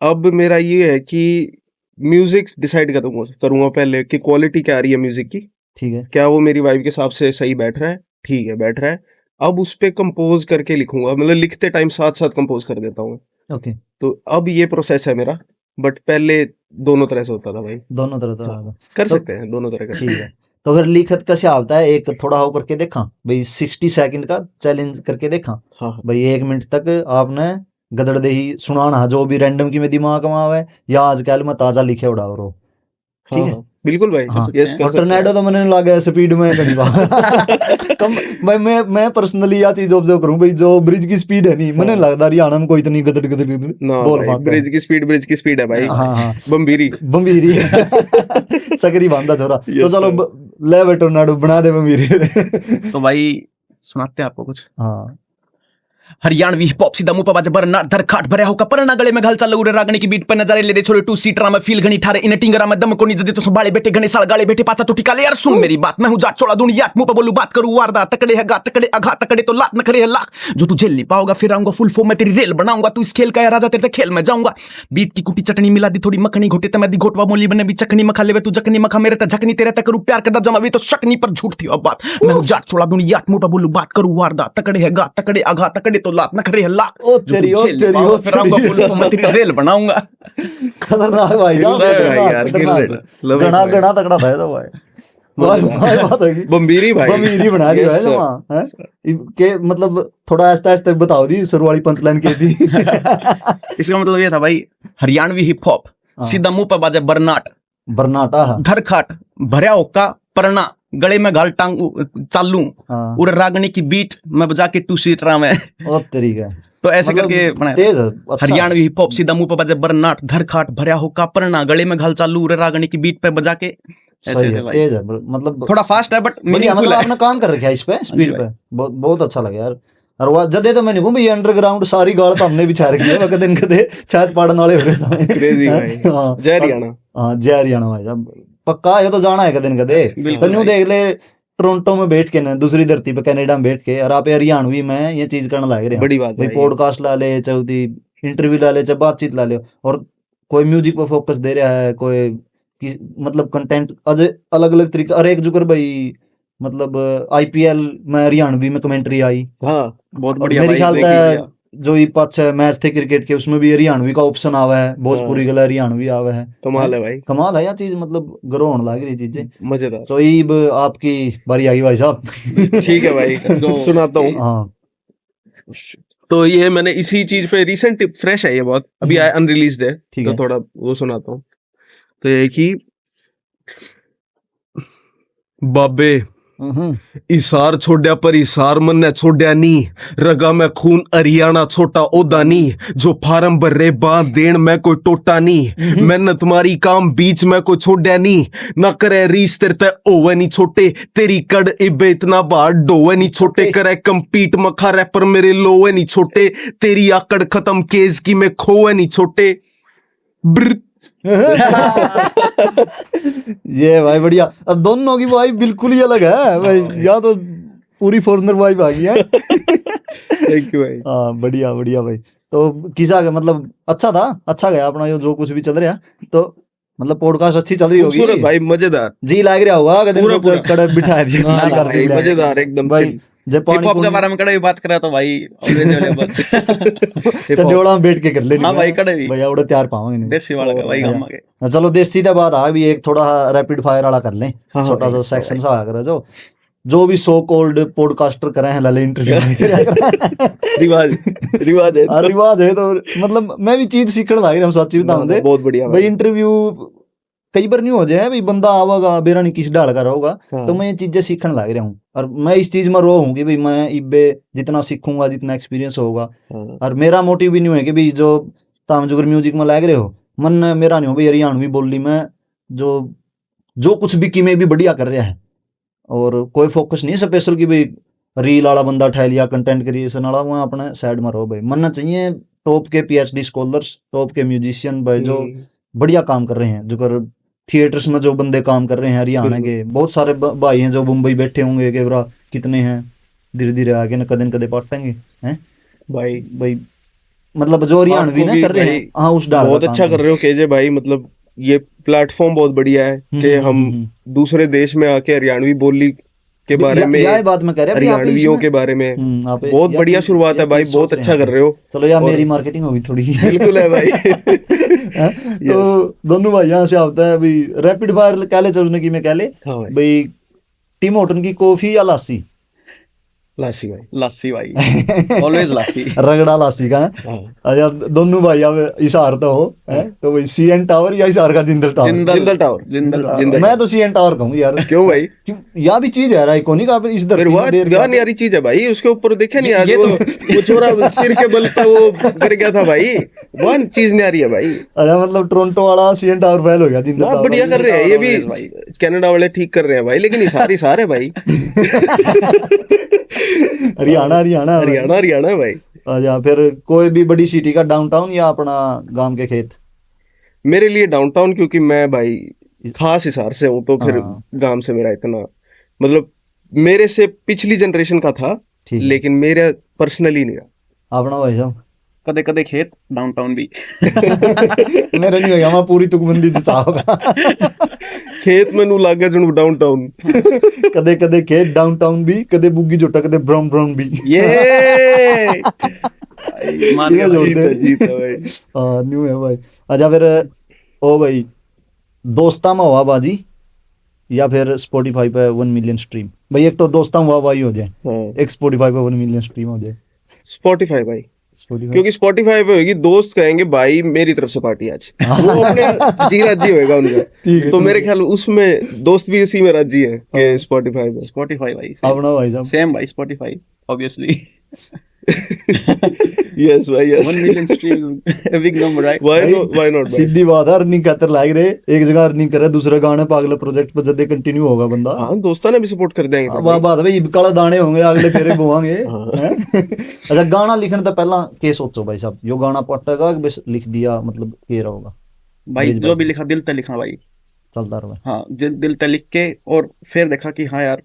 अब मेरा ये है कि म्यूजिक डिसाइड करूंगा पहले कि क्वालिटी क्या आ रही है म्यूजिक की, ठीक है। क्या वो मेरी वाइब के हिसाब से सही बैठ रहा है, ठीक है बैठ रहा है। अब उस पे कंपोज करके लिखूंगा, मतलब लिखते टाइम साथ साथ कंपोज कर देता हूँ। ओके। तो अब ये प्रोसेस है मेरा, बट पहले दोनों तरह से होता था भाई। दोनों तरह हाँ, का कर तो सकते हैं, दोनों तरह का। ठीक है। तो फिर लिखत कैसे आता है, एक थोड़ा हो करके देखा भाई, 60 सेकंड का चैलेंज करके देखा हाँ हाँ भाई, 1 मिनट तक आपने गदड़ दे ही सुनाना जो भी रैंडम की में दिमाग में आवे, या आजकल में ताजा लिखे उड़ा रो। हाँ ठीक है। हाँ बिल्कुल भाई हाँ, यस और टर्नेडो तो मैंने लगा स्पीड में घनी बार कम भाई मैं पर्सनली यह चीज ऑब्जर्व करूं भाई जो ब्रिज की स्पीड है नहीं मैंने लगता हरियाणा में कोई इतनी गदड़ गदड़ ना बोल भाई, पाता है। ब्रिज की स्पीड है भाई। हाँ हाँ बम्बीरी बम्बीरी सकरी बांधा छोरा तो Yes, चलो sir. ले बे टोर्नाडो बना दे बम्बीरी तो भाई सुनाते हैं आपको कुछ। हाँ हरियाणवी हिप हॉप सीधा मुंह पर बाजे बरना धर खाट भरे होका परना गले में घाल चालू रे रागनी की बीट पर नजारे ले रे छोरे टू सीटरा में फील घनी ठारे इन टिंगरा में दम को नहीं जदे तो संभाले बैठे घने साल गाले बैठे पाचा तो टिका ले यार सुन मेरी बात मैं हूं जाट चौड़ा दुनिया मुंह पर बोलूं बात करूं वारदा तकड़े है गा तकड़े आघात तकड़े तो लात न करे है लाख जो तू झेल नहीं पाओगा फिर आऊंगा फुल फॉर्म में तेरी रेल बनाऊंगा तू इस खेल का राजा तेरे खेल में जाऊंगा बीट की कुटी चटनी मिला दी थोड़ी मखनी घोटे तो मैं दी घोटवा मोली बने भी चखनी मखा ले तू जखनी मखा मेरे तक झकनी तेरे तक करूं प्यार करदा जमा भी तो शकनी पर झूठ थी अब बात मैं हूं जाट चौड़ा दुनिया मुंह पर बोलूं बात करूं वारदा तकड़े है गा तकड़े आघात तकड़े तो लात न करे है लाख ओ तेरी फिर आऊंगा फुल फॉर्म में तेरी रेल बनाऊंगा। खतरनाक भाई Yes, sir, यार, खतरनाक love it, गणा भाई। गणा तगड़ा था ये तो भाई भाई बात होगी बम्बीरी भाई बमीरी बना दी Yes, भाई sir. वहाँ हैं? के मतलब थोड़ा आहिस्ता आहिस्ता बताओ दी शुरू वाली पंचलाइन के दी इसका मतलब ये था भाई हरियाणवी हिप हॉप सीधा मुंह पर बाजे बरनाट बरनाटा धर खाट भरया होका परना गले में घाल टांग चालू हाँ और रागनी की बीट में बजा के टू सीटरा में ओ तरीका तो ऐसे मतलब करके बनाया। तेज है, अच्छा। हरियाणवी हिप हॉप सीधा मुंह पर बाजे बरनाट धर खाट भरया होका परना गले में घाल चालू और रागनी की बीट पे बजा के ऐसे सही थे है भाई। तेज है मतलब थोड़ा फास्ट है बट बढ़िया मीनिंगफुल मतलब है। आपने काम कर रखा है इस पे स्पीड भाई। पे बहुत अच्छा लगा यार और वह जदे तो मैंने भई अंडरग्राउंड सारी गाल तो हमने भी छा रखी है कदे न कदे छात पाड़न वाले हो रहे क्रेजी भाई हाँ जय हरियाणा हाँ जय हरियाणा भाई साहब पक्का ये तो जाना है कदे न कदे बिल्कुल तो न्यू भाई। देख ले टोरंटो में बैठ के ना दूसरी धरती पे कनाडा में बैठ के और आप हरियाणवी में ये चीज करने लग रहे हैं बड़ी बात भाई भाई पॉडकास्ट ला ले चाहे इंटरव्यू ला ले चाहे बातचीत ला ले और कोई म्यूजिक पर फोकस दे रहा है कोई मतलब कंटेंट अजय अलग अलग तरीके और एक जुकर भाई मतलब आईपीएल में हरियाणवी में कमेंट्री आई हाँ बहुत और बढ़िया मेरे भाई, ख्याल देखी से बढ़िया। जो ये 5-6 मैच थे क्रिकेट के उसमें भी हरियाणवी का ऑप्शन आवा है भोजपुरी गला हरियाणवी आवा है कमाल है भाई कमाल है यह चीज मतलब गर्व होने लग रही चीजें मजेदार तो ईब आपकी बारी आई भाई साहब ठीक है भाई सुनाता हूँ हाँ तो ये मैंने इसी चीज पे रिसेंट फ्रेश है ये बहुत अभी आया अनरिलीज्ड है ठीक तो है। थोड़ा वो सुनाता हूँ तो ये कि बाबे इसार छोड़या पर इसार मन ने छोड़या नी रगा में खून हरियाणा छोटा ओदा नी जो फार्म भरे बांध देन में कोई टोटा नी मेहनत मारी काम बीच में कोई छोड़या नी ना करे रीस तेरे ते ओवे नी छोटे तेरी कड़ इबे इतना बार डोवे नी छोटे करे कंपीट मखा रैपर मेरे लोवे नी छोटे तेरी आकड़ खत्म केस की में खोवे नी छोटे ब्र ये भाई बढ़िया और दोनों की वाइब बिल्कुल ही अलग है भाई या तो पूरी फॉरेनर वाइब आ गई है थैंक यू भाई हाँ बढ़िया बढ़िया भाई तो किसा का मतलब अच्छा गया अपना जो कुछ भी चल रहा है तो मतलब पॉडकास्ट अच्छी चल रही खूबसूरत होगी भाई मजेदार जी लाग रहा होगा अगर पूरा, दिन पूरा। कड़क बिठा दिया हाँ, कर भाई, दिया। मजेदार एकदम भाई chill। जब हिप पानी हॉप के पूनी- बारे में कड़े भी बात करा तो भाई अंग्रेजी वाले बात चंडोला में बैठ के कर ले हाँ भाई कड़े भी भाई आवड़े तैयार पावांगे नहीं देसी वाला का भाई हम आगे चलो देसी का बात आ भी एक थोड़ा रैपिड फायर वाला कर लें हाँ, छोटा सा भाई, सेक्शन सा आया करे जो भी सो कॉल्ड पॉडकास्टर करे हैं लाले इंटरव्यू रिवाज है रिवाज है तो मतलब मैं भी चीज सीखने लग रहा हूँ सच्ची बताऊं दे बहुत बढ़िया भाई इंटरव्यू कई बार नहीं हो जाए भाई बंदा आवागा बेरा नहीं किस डाल कर होगा हाँ। तो मैं ये चीजें सीखने लग रहा हूँ और मैं इस चीज में रो हूँ कि भाई मैं इब्बे जितना सीखूंगा जितना एक्सपीरियंस होगा हाँ। और मेरा मोटिव भी नहीं है कि भाई जो ताम जुगर म्यूजिक में लग रहे हो मन मेरा नहीं हो भाई हरियाणवी बोली में जो कुछ भी की में भी बढ़िया कर रहा है और कोई फोकस नहीं स्पेशल की भाई रील वाला बंदा उठा लिया कंटेंट क्रिएशन वाला वहाँ अपने साइड में रहो भाई मनना चाहिए टॉप के पीएचडी स्कॉलर्स टॉप के म्यूजिशियन भाई जो बढ़िया काम कर रहे हैं जो कर थिएटर्स में जो बंदे काम कर रहे हैं हरियाणा के बहुत सारे भाई हैं जो मुंबई बैठे होंगे कि बरा कितने हैं धीरे धीरे आगे न कदे कदे पाटेंगे हैं भाई मतलब जो हरियाणवी ना कर रहे हैं हाँ उस डाल बहुत अच्छा कर रहे हो केजे भाई मतलब ये प्लेटफॉर्म बहुत बढ़िया है कि हम दूसरे देश में आके हरियाणवी बोली के बारे में यह बात मैं कह रहा हरियाणवियों के बारे में बहुत बढ़िया शुरुआत है भाई बहुत अच्छा कर रहे हो चलो यार मेरी मार्केटिंग होगी थोड़ी बिल्कुल है भाई तो दोनों भाई यहाँ से आता है भाई रैपिड फायर कह ले चलने की मैं कह ले भाई टिम होटन की कॉफी या लासी लासी भाई। लासी भाई, ऑलवेज लासी। रगड़ा लासी का है। हाँ। अच्छा दोनों भाई अब हिसार तो हो है, तो भाई सीएन टावर या हिसार का जिंदल टावर? जिंदल टावर। जिंदल मैं तो सीएन टावर कहूँ यार। क्यों भाई? क्यों यह भी चीज है यार आइकॉनिक, आप इस फिर धरती में देर वाह न्यारी चीज है भाई, उसके ऊपर देखे नहीं आज ये वो छोरा सिर के बल पे वो गिर गया था भाई, वह चीज न्यारी है भाई। अच्छा मतलब टोरंटो वाला सीएन टावर फेल हो गया, जिंदल बहुत टावर बढ़िया कर रहे हैं ये भी always भाई। कनाडा वाले, ठीक कर रहे हैं भाई, लेकिन इशार है भाई। हरियाणा हरियाणा हरियाणा हरियाणा है भाई। अच्छा फिर कोई भी बड़ी सिटी का डाउनटाउन या अपना गांव के खेत? मेरे लिए डाउनटाउन, क्योंकि मैं भाई खास हिसार से हूँ, तो फिर हाँ। गांव से मेरा इतना मतलब मेरे से पिछली जनरेशन का था, ठीक है। लेकिन मेरा पर्सनली नहीं रहा। अपना भाई साहब? कदे कदे खेत, डाउनटाउन भी। मेरा नहीं होगा, मैं पूरी तुकबंदी से चाहूंगा। खेत में नू लागे जणू डाउनटाउन। कदे कदे खेत डाउनटाउन भी, कदे बुग्गी जोटा, कदे ब्राउन ब्राउन भी। ये मान ठीक है, गया भाई। जोड़ दे। जीत है भाई। हाँ न्यू है भाई। अच्छा फिर ओ भाई, दोस्ता में हुआ बाजी या फिर स्पॉटिफाई पे 1 मिलियन स्ट्रीम? भाई एक तो दोस्ता में हुआ भाई हो जाए, हाँ एक स्पॉटिफाई पे 1 मिलियन स्ट्रीम हो जाए। स्पॉटिफाई भाई, स्पॉटिफाई क्योंकि स्पॉटिफाई पे होगी, दोस्त कहेंगे भाई मेरी तरफ से पार्टी आज, वो अपने जी राजी होएगा उनका। ठीक है, तो मेरे ठीक ख्याल उसमें दोस्त भी उसी में राजी है कि स्पॉटिफाई पे। स्पॉटिफाई भाई, अपना भाई साहब? सेम भाई, स्पॉटिफाई ऑब्वियसली। यस भाई yes. 1 million streams a big number, right? Why not भाई। सीधी बात है, अर्निंग खातर लाग रहे, एक जगह अर्निंग करे, दूसरे गाने पागल प्रोजेक्ट पर जब कंटिन्यू होगा बंदा। हाँ दोस्तों ने भी सपोर्ट कर देंगे फिर वाह भाई। बात है भाई, काले दाने होंगे अगले फेरे बोवांगे। हाँ। हैं? अच्छा गाना लिखने तो पहला के सोचो भाई साहब, यो गाना पटेगा कि बस लिख दिया, मतलब के होगा? भाई ब्रिज जो भी बाजी। लिखा दिल तक लिखा भाई। चलता रहा। हाँ, दिल तक लिख के, और फिर देखा कि हाँ यार,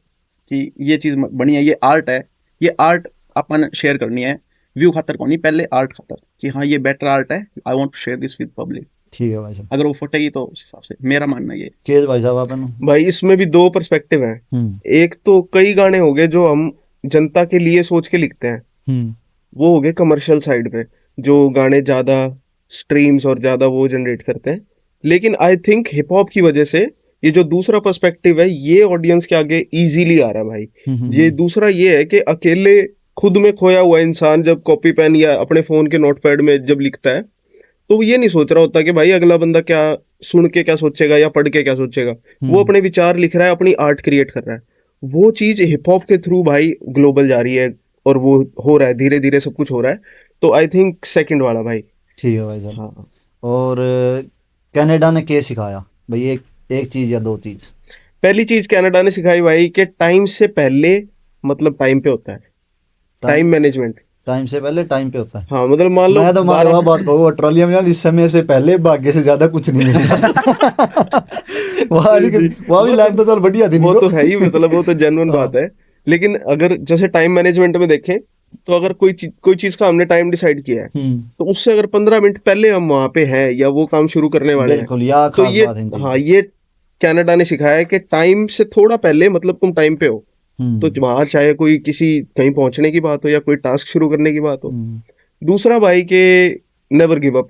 कि ये चीज बनी है, ये आर्ट है, ये आर्ट अपन शेयर करनी है, व्यू खातर को नहीं, पहले आर्ट खातर, कि हाँ ये बेटर आर्ट है, I want to share this with public. ठीक है भाई साहब। अगर वो फटेगी तो उस हिसाब से मेरा मानना ये। केज भाई साहब आपने? भाई इसमें भी दो पर्सपेक्टिव हैं। एक तो कई गाने हो गए जो हम जनता के लिए सोच के लिखते हैं, वो हो गए कमर्शियल साइड पे, जो गाने ज्यादा स्ट्रीम्स और ज्यादा वो जनरेट करते हैं। लेकिन आई थिंक हिप हॉप की वजह से ये जो दूसरा पर्सपेक्टिव है, ये ऑडियंस के आगे इजीली आ रहा है भाई। ये दूसरा ये है कि अकेले खुद में खोया हुआ इंसान जब कॉपी पेन या अपने फोन के नोटपैड में जब लिखता है, तो वो ये नहीं सोच रहा होता कि भाई अगला बंदा क्या सुन के क्या सोचेगा या पढ़ के क्या सोचेगा। वो अपने विचार लिख रहा है, अपनी आर्ट क्रिएट कर रहा है। वो चीज हिप हॉप के थ्रू भाई ग्लोबल जा रही है, और वो हो रहा है, धीरे धीरे सब कुछ हो रहा है। तो आई थिंक सेकंड वाला भाई। ठीक है भाई साहब। हाँ। और कनाडा ने क्या सिखाया भाई, एक चीज या दो चीज? पहली चीज कनाडा ने सिखाई भाई कि टाइम से पहले मतलब टाइम पे होता है, टाइम मैनेजमेंट। टाइम से पहले टाइम पे होता है। हाँ मतलब मान लो मैं तो मारवा बात कहूँ, ऑस्ट्रेलिया में यार इस समय से पहले भाग्य से ज्यादा कुछ नहीं मिलता। वहाँ भी लाइन तो चल बढ़िया थी। वो तो है ही, मतलब वो तो जेन्युइन बात है। लेकिन अगर जैसे टाइम मैनेजमेंट में देखें, तो अगर कोई चीज का हमने टाइम डिसाइड किया है, तो उससे अगर 15 मिनट पहले हम वहां पे हैं या वो काम शुरू करने वाले हैं, बिल्कुल, या तो खास ये बात है इनकी। हाँ, ये कनाडा ने सिखाया है कि टाइम से थोड़ा पहले मतलब तुम टाइम पे हो। तो वहां चाहे कोई किसी कहीं पहुंचने की बात हो या कोई टास्क शुरू करने की बात हो। दूसरा भाई के नेवर गिव अप,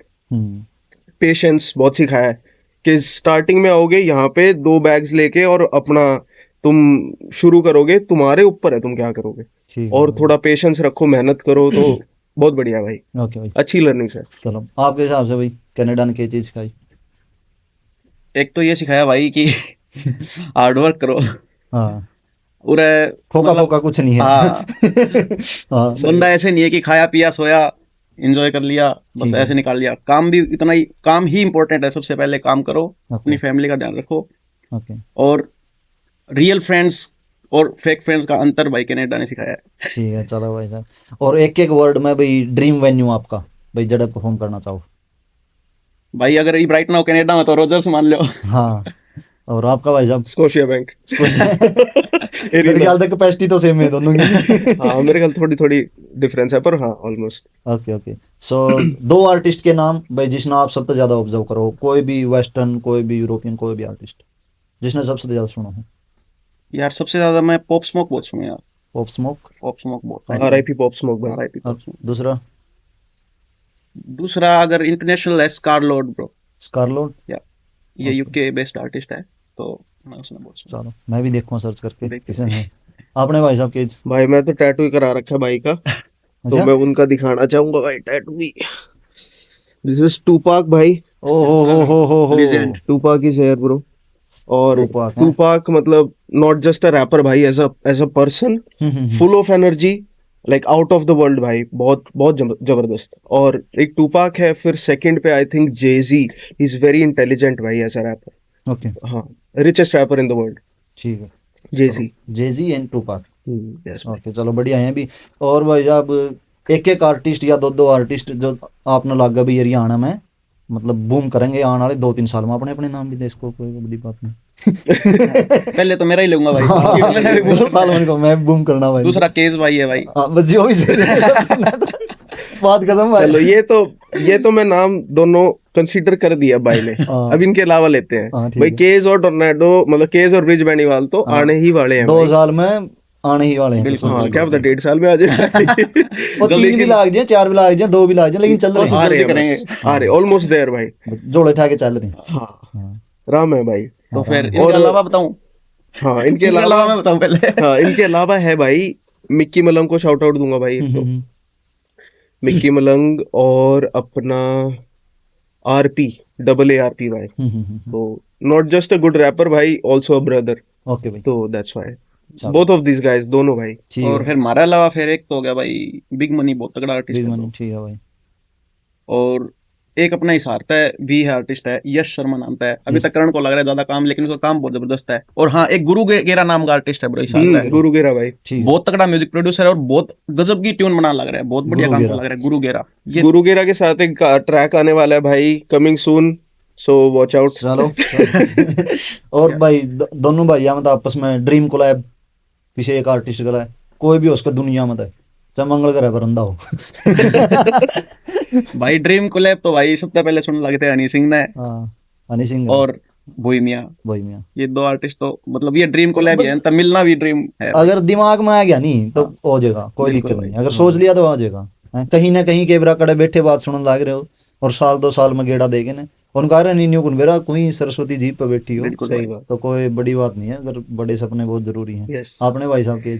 पेशेंस बहुत सिखाया है कि स्टार्टिंग में आओगे यहाँ पे 2 बैग्स लेके और अपना तुम शुरू करोगे, तुम्हारे ऊपर है तुम क्या करोगे, और थोड़ा पेशेंस रखो, मेहनत करो, तो बहुत बढ़िया भाई। ओके भाई, अच्छी लर्निंग है। चलो आपके हिसाब से भाई कनाडा ने क्या चीज सिखाई? एक तो ये सिखाया भाई कि हार्ड वर्क करो, हाँ, पूरा खोका खोका कुछ नहीं है। हाँ, हाँ, बंदा ऐसे नहीं है कि खाया पिया सोया एंजॉय कर लिया, बस ऐसे निकाल लिया। काम भी इतना ही, काम ही इंपॉर्टेंट है। सबसे पहले काम करो, अपनी फैमिली का ध्यान रखो, और रियल फ्रेंड्स और फेक फ्रेंड्स का अंतर भाई कनाडा ने सिखाया है। ठीक है, चलो भाई साहब। और एक एक वर्ड में भाई ड्रीम वेन्यू आपका भाई, जड़ा परफॉर्म करना चाहो भाई, अगर ये ब्राइट नाउ कनाडा में तो रोजर्स मान लो। हाँ, और आपका भाई साहब? Scotia bank. मेरे ख्याल तक कैपेसिटी तो सेम है दोनों की। हाँ मेरे ख्याल थोड़ी थोड़ी डिफरेंस है, पर हाँ almost. Okay okay. So 2 artist के नाम भाई जिसने आप सबसे ज्यादा ऑब्जर्व करो, कोई भी वेस्टर्न, कोई भी यूरोपियन, कोई भी आर्टिस्ट जिसने सबसे ज्यादा सुना हो। यार सबसे ज्यादा मैं पॉप स्मोक बहुत सुना यार। पॉप स्मोक बहुत। आरआईपी पॉप स्मोक भाई। RIP pop smoke. दूसरा अगर इंटरनेशनल है, स्कारलोड ब्रो। स्कारलोड, या ये यूके बेस्ड आर्टिस्ट है, तो मैं उसने बहुत सुना। चलो मैं भी देखूंगा सर्च करके देख किसे है। आपने भाई साहब केज? भाई मैं तो टैटू ही करा रखा है भाई का, तो अच्छा। मैं उनका दिखाना चाहूंगा भाई टैटू ही। दिस इज टूपाक भाई, ओ हो Legend. Tupac is here bro. और टूपाक है। टूपाक मतलब नॉट जस्ट अ रैपर भाई, as a person full of energy, like out of the world भाई, बहुत बहुत जबरदस्त। और एक टूपाक है, फिर सेकंड पे I think Jay Z, he is very intelligent भाई एज अ रैपर। ओके हाँ, richest rapper in the world, ठीक है। Jay Z. Jay Z and Tupac. Yes okay चलो बढ़िया है भी। और भाई साहब एक एक आर्टिस्ट या दो दो आर्टिस्ट जो आपने लगा भी हरियाणा में मतलब बूम करेंगे आने वाले 2-3 साल में, अपने अपने नाम भी दे, इसको कोई बड़ी बात नहीं। पहले तो मेरा ही लूंगा भाई, हाँ, बाकी तो मैंने भी बोला। साल में को मैं बूम करना भाई। दूसरा केस भाई है भाई। हाँ, बस यो ही से बात खत्म भाई। चलो ये तो मैं नाम दोनों कंसीडर कर दिया भाई ने। हाँ। अब इनके अलावा लेते हैं हाँ, ठीक भाई, है। केज और टोर्नेडो, मतलब केज और ब्रिज बेनीवाल तो हाँ। आने ही वाले हैं 2 भाई। साल में आने ही वाले हैं। बिल्कुल, हाँ, क्या पता 1.5 साल में आ जाए। वो 3 भी लाग जाए, 4 भी लाग जाए, 2 भी लाग जाए, लेकिन चल रहे कोशिश आ हैं। रहे जल्दी हैं करेंगे। बस, आ रहे, ऑलमोस्ट देयर भाई। जोड़े उठा के चल रहे हैं। हाँ, हाँ। राम है भाई। तो फिर और- इनके अलावा बताऊं? हाँ, इनके इनके अलावा अलावा मैं बताऊं पहले? हाँ, इनके अलावा है भाई, मिक्की मलंग को शाउट आउट दूंगा भाई एक तो। मिक्की मलंग और अपना आरपी, AARP भाई। तो not just a good wrapper भाई, ऑल्सो अ ब्रदर, ओके भाई तो दैट्स व्हाई चलो, बोथ ऑफ दिस गाइस, दोनों भाई। ठीक और है। फिर हमारे अलावा फिर एक तो हो गया भाई बिग मनी, बहुत तगड़ा आर्टिस्ट बिग है मनी तो। ठीक है भाई। और एक अपना हिसारता है भी है, आर्टिस्ट है, यश शर्मा नाम का है। अभी यस। तक करण को लग रहा है ज्यादा काम, लेकिन उसका काम बहुत जबरदस्त है। और हाँ, एक गुरु गेरा नाम का आर्टिस्ट है ब्रो, हिसारता है। गुरु गेरा भाई। ठीक है। बहुत तगड़ा म्यूजिक प्रोड्यूसर है और बहुत गजब की ट्यून बनाने लग रहा है, बहुत बढ़िया गुरु काम गेरा। कर लग रहा है गुरु गेरा ये। गुरु गेरा के साथ एक ट्रैक आने वाला है भाई, coming soon, so watch out. चलो और भाई दोनों भाई मतलब आपस में ड्रीम कोलैब पीछे एक आर्टिस्ट गला है, कोई भी हो उसका दुनिया में है, चाहे मंगल ग्रह पर बंदा हो। भाई ड्रीम कोलैब तो भाई सबसे पहले सुनने लगे थे हनी सिंह ने हाँ, हनी सिंह और भोई मियाँ। भाई मियाँ। ये 2 आर्टिस्ट तो मतलब ये ड्रीम कोलैब ही है, तब मिलना भी ड्रीम है। अगर दिमाग में आ गया नहीं तो हो जाएगा, कोई बिल्कुल दिक्कत नहीं, अगर सोच लिया तो आ जाएगा। हैं, कहीं ना कहीं केबरा कड़े बैठे बात सुनने लग रहे हो और 1-2 साल में गेड़ा देगे ना, उनका रहा नहीं न्यू मेरा कोई सरस्वती जी पे बैठी हो, बिल्कुल सही भाई। बात। तो कोई बड़ी बात नहीं है, अगर बड़े सपने बहुत जरूरी हैं। यस, आपने भाई साहब के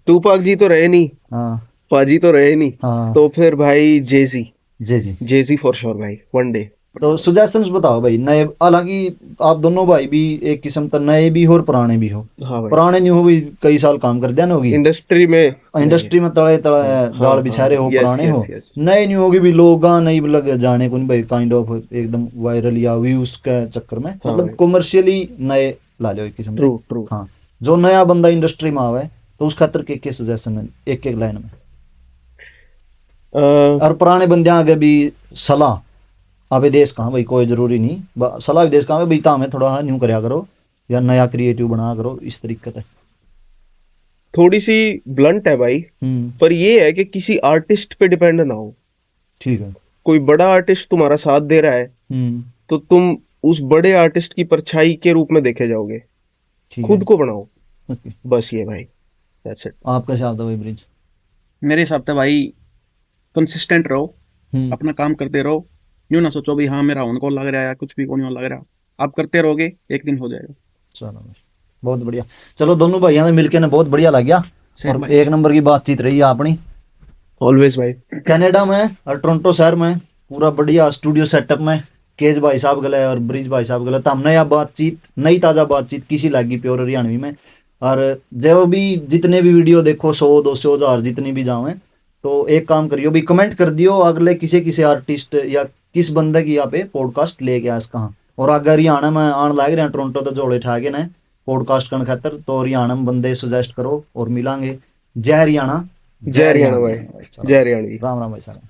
टूपाक जी तो रहे नहीं, हाँ पाजी तो रहे नहीं, हाँ तो फिर भाई जेजी, जी जी। जेजी फॉर श्योर भाई, वन डे। तो सजेशंस बताओ भाई नए, हालांकि आप दोनों भाई भी एक किस्म तो नए भी हो और पुराने भी हो। हाँ भाई, पुराने नहीं हो भी कई साल काम कर दिया ना होगी इंडस्ट्री में, इंडस्ट्री में, तले तले जाल बिछा रहे हो, yes, पुराने हो, yes, yes. नए नहीं होगी भी लोग नहीं लग जाने को नहीं भाई, काइंड ऑफ एकदम वायरल या व्यूज के चक्कर में, मतलब भाई। कमर्शियली नए ला लो एक किस्म ट्रू ट्रू। हाँ, जो नया बंदा इंडस्ट्री में आवे तो उस खातर के सजेशन है एक एक लाइन में, और पुराने बंदे आगे भी सलाह अबे देश कहाँ भाई, कोई जरूरी नहीं सलाह भी देश कहाँ भाई, हमें थोड़ा न्यू करया करो या नया क्रिएटिव बना करो, इस तरीके से। थोड़ी सी ब्लंट है भाई, पर ये है कि किसी आर्टिस्ट पे डिपेंड ना हो। ठीक है। कोई बड़ा आर्टिस्ट तुम्हारा साथ दे रहा है तो तुम उस बड़े आर्टिस्ट की परछाई के रूप में देखे जाओगे, ठीक खुद है। को बनाओ, ओके। बस ये भाई, दैट्स इट। आपका शब्द है भाई ब्रिज। मेरे हिसाब से भाई कंसिस्टेंट रहो, अपना काम करते रहो, यूं ना सोचो भी हाँ मेरा उनको लग रहा है या कुछ भी को नहीं लग रहा, आप करते रहोगे एक दिन हो जाएगा। चलो भाई बहुत बढ़िया, चलो दोनों भाइयों ने मिलके ने बहुत बढ़िया लग गया और भाई। एक नंबर की बातचीत रही है अपनी। ऑलवेज भाई। कनाडा में और टोरंटो शहर में पूरा बढ़िया स्टूडियो सेटअप में केज भाई साहब गले और ब्रिज भाई साहब गले, तो हमने यह बातचीत नई ताज़ा बातचीत किसी लगी प्योर हरियाणवी में। और जब भी जितने भी वीडियो देखो 100-200 1000 जितनी भी जावे, तो एक काम करियो भी कमेंट कर दियो अगले किसी आर्टिस्ट या किस बंदे की यहाँ पे पॉडकास्ट लेके आस कहाँ, और अगर हरियाणा में आने लग रहे हैं टोरंटो तो जोड़े ठा के ना पॉडकास्ट करने खातर, तो हरियाणा में बंदे सजेस्ट करो और मिलांगे। जय हरियाणा, जय हरियाणा भाई, जय हरियाणा। राम राम भाई साहब।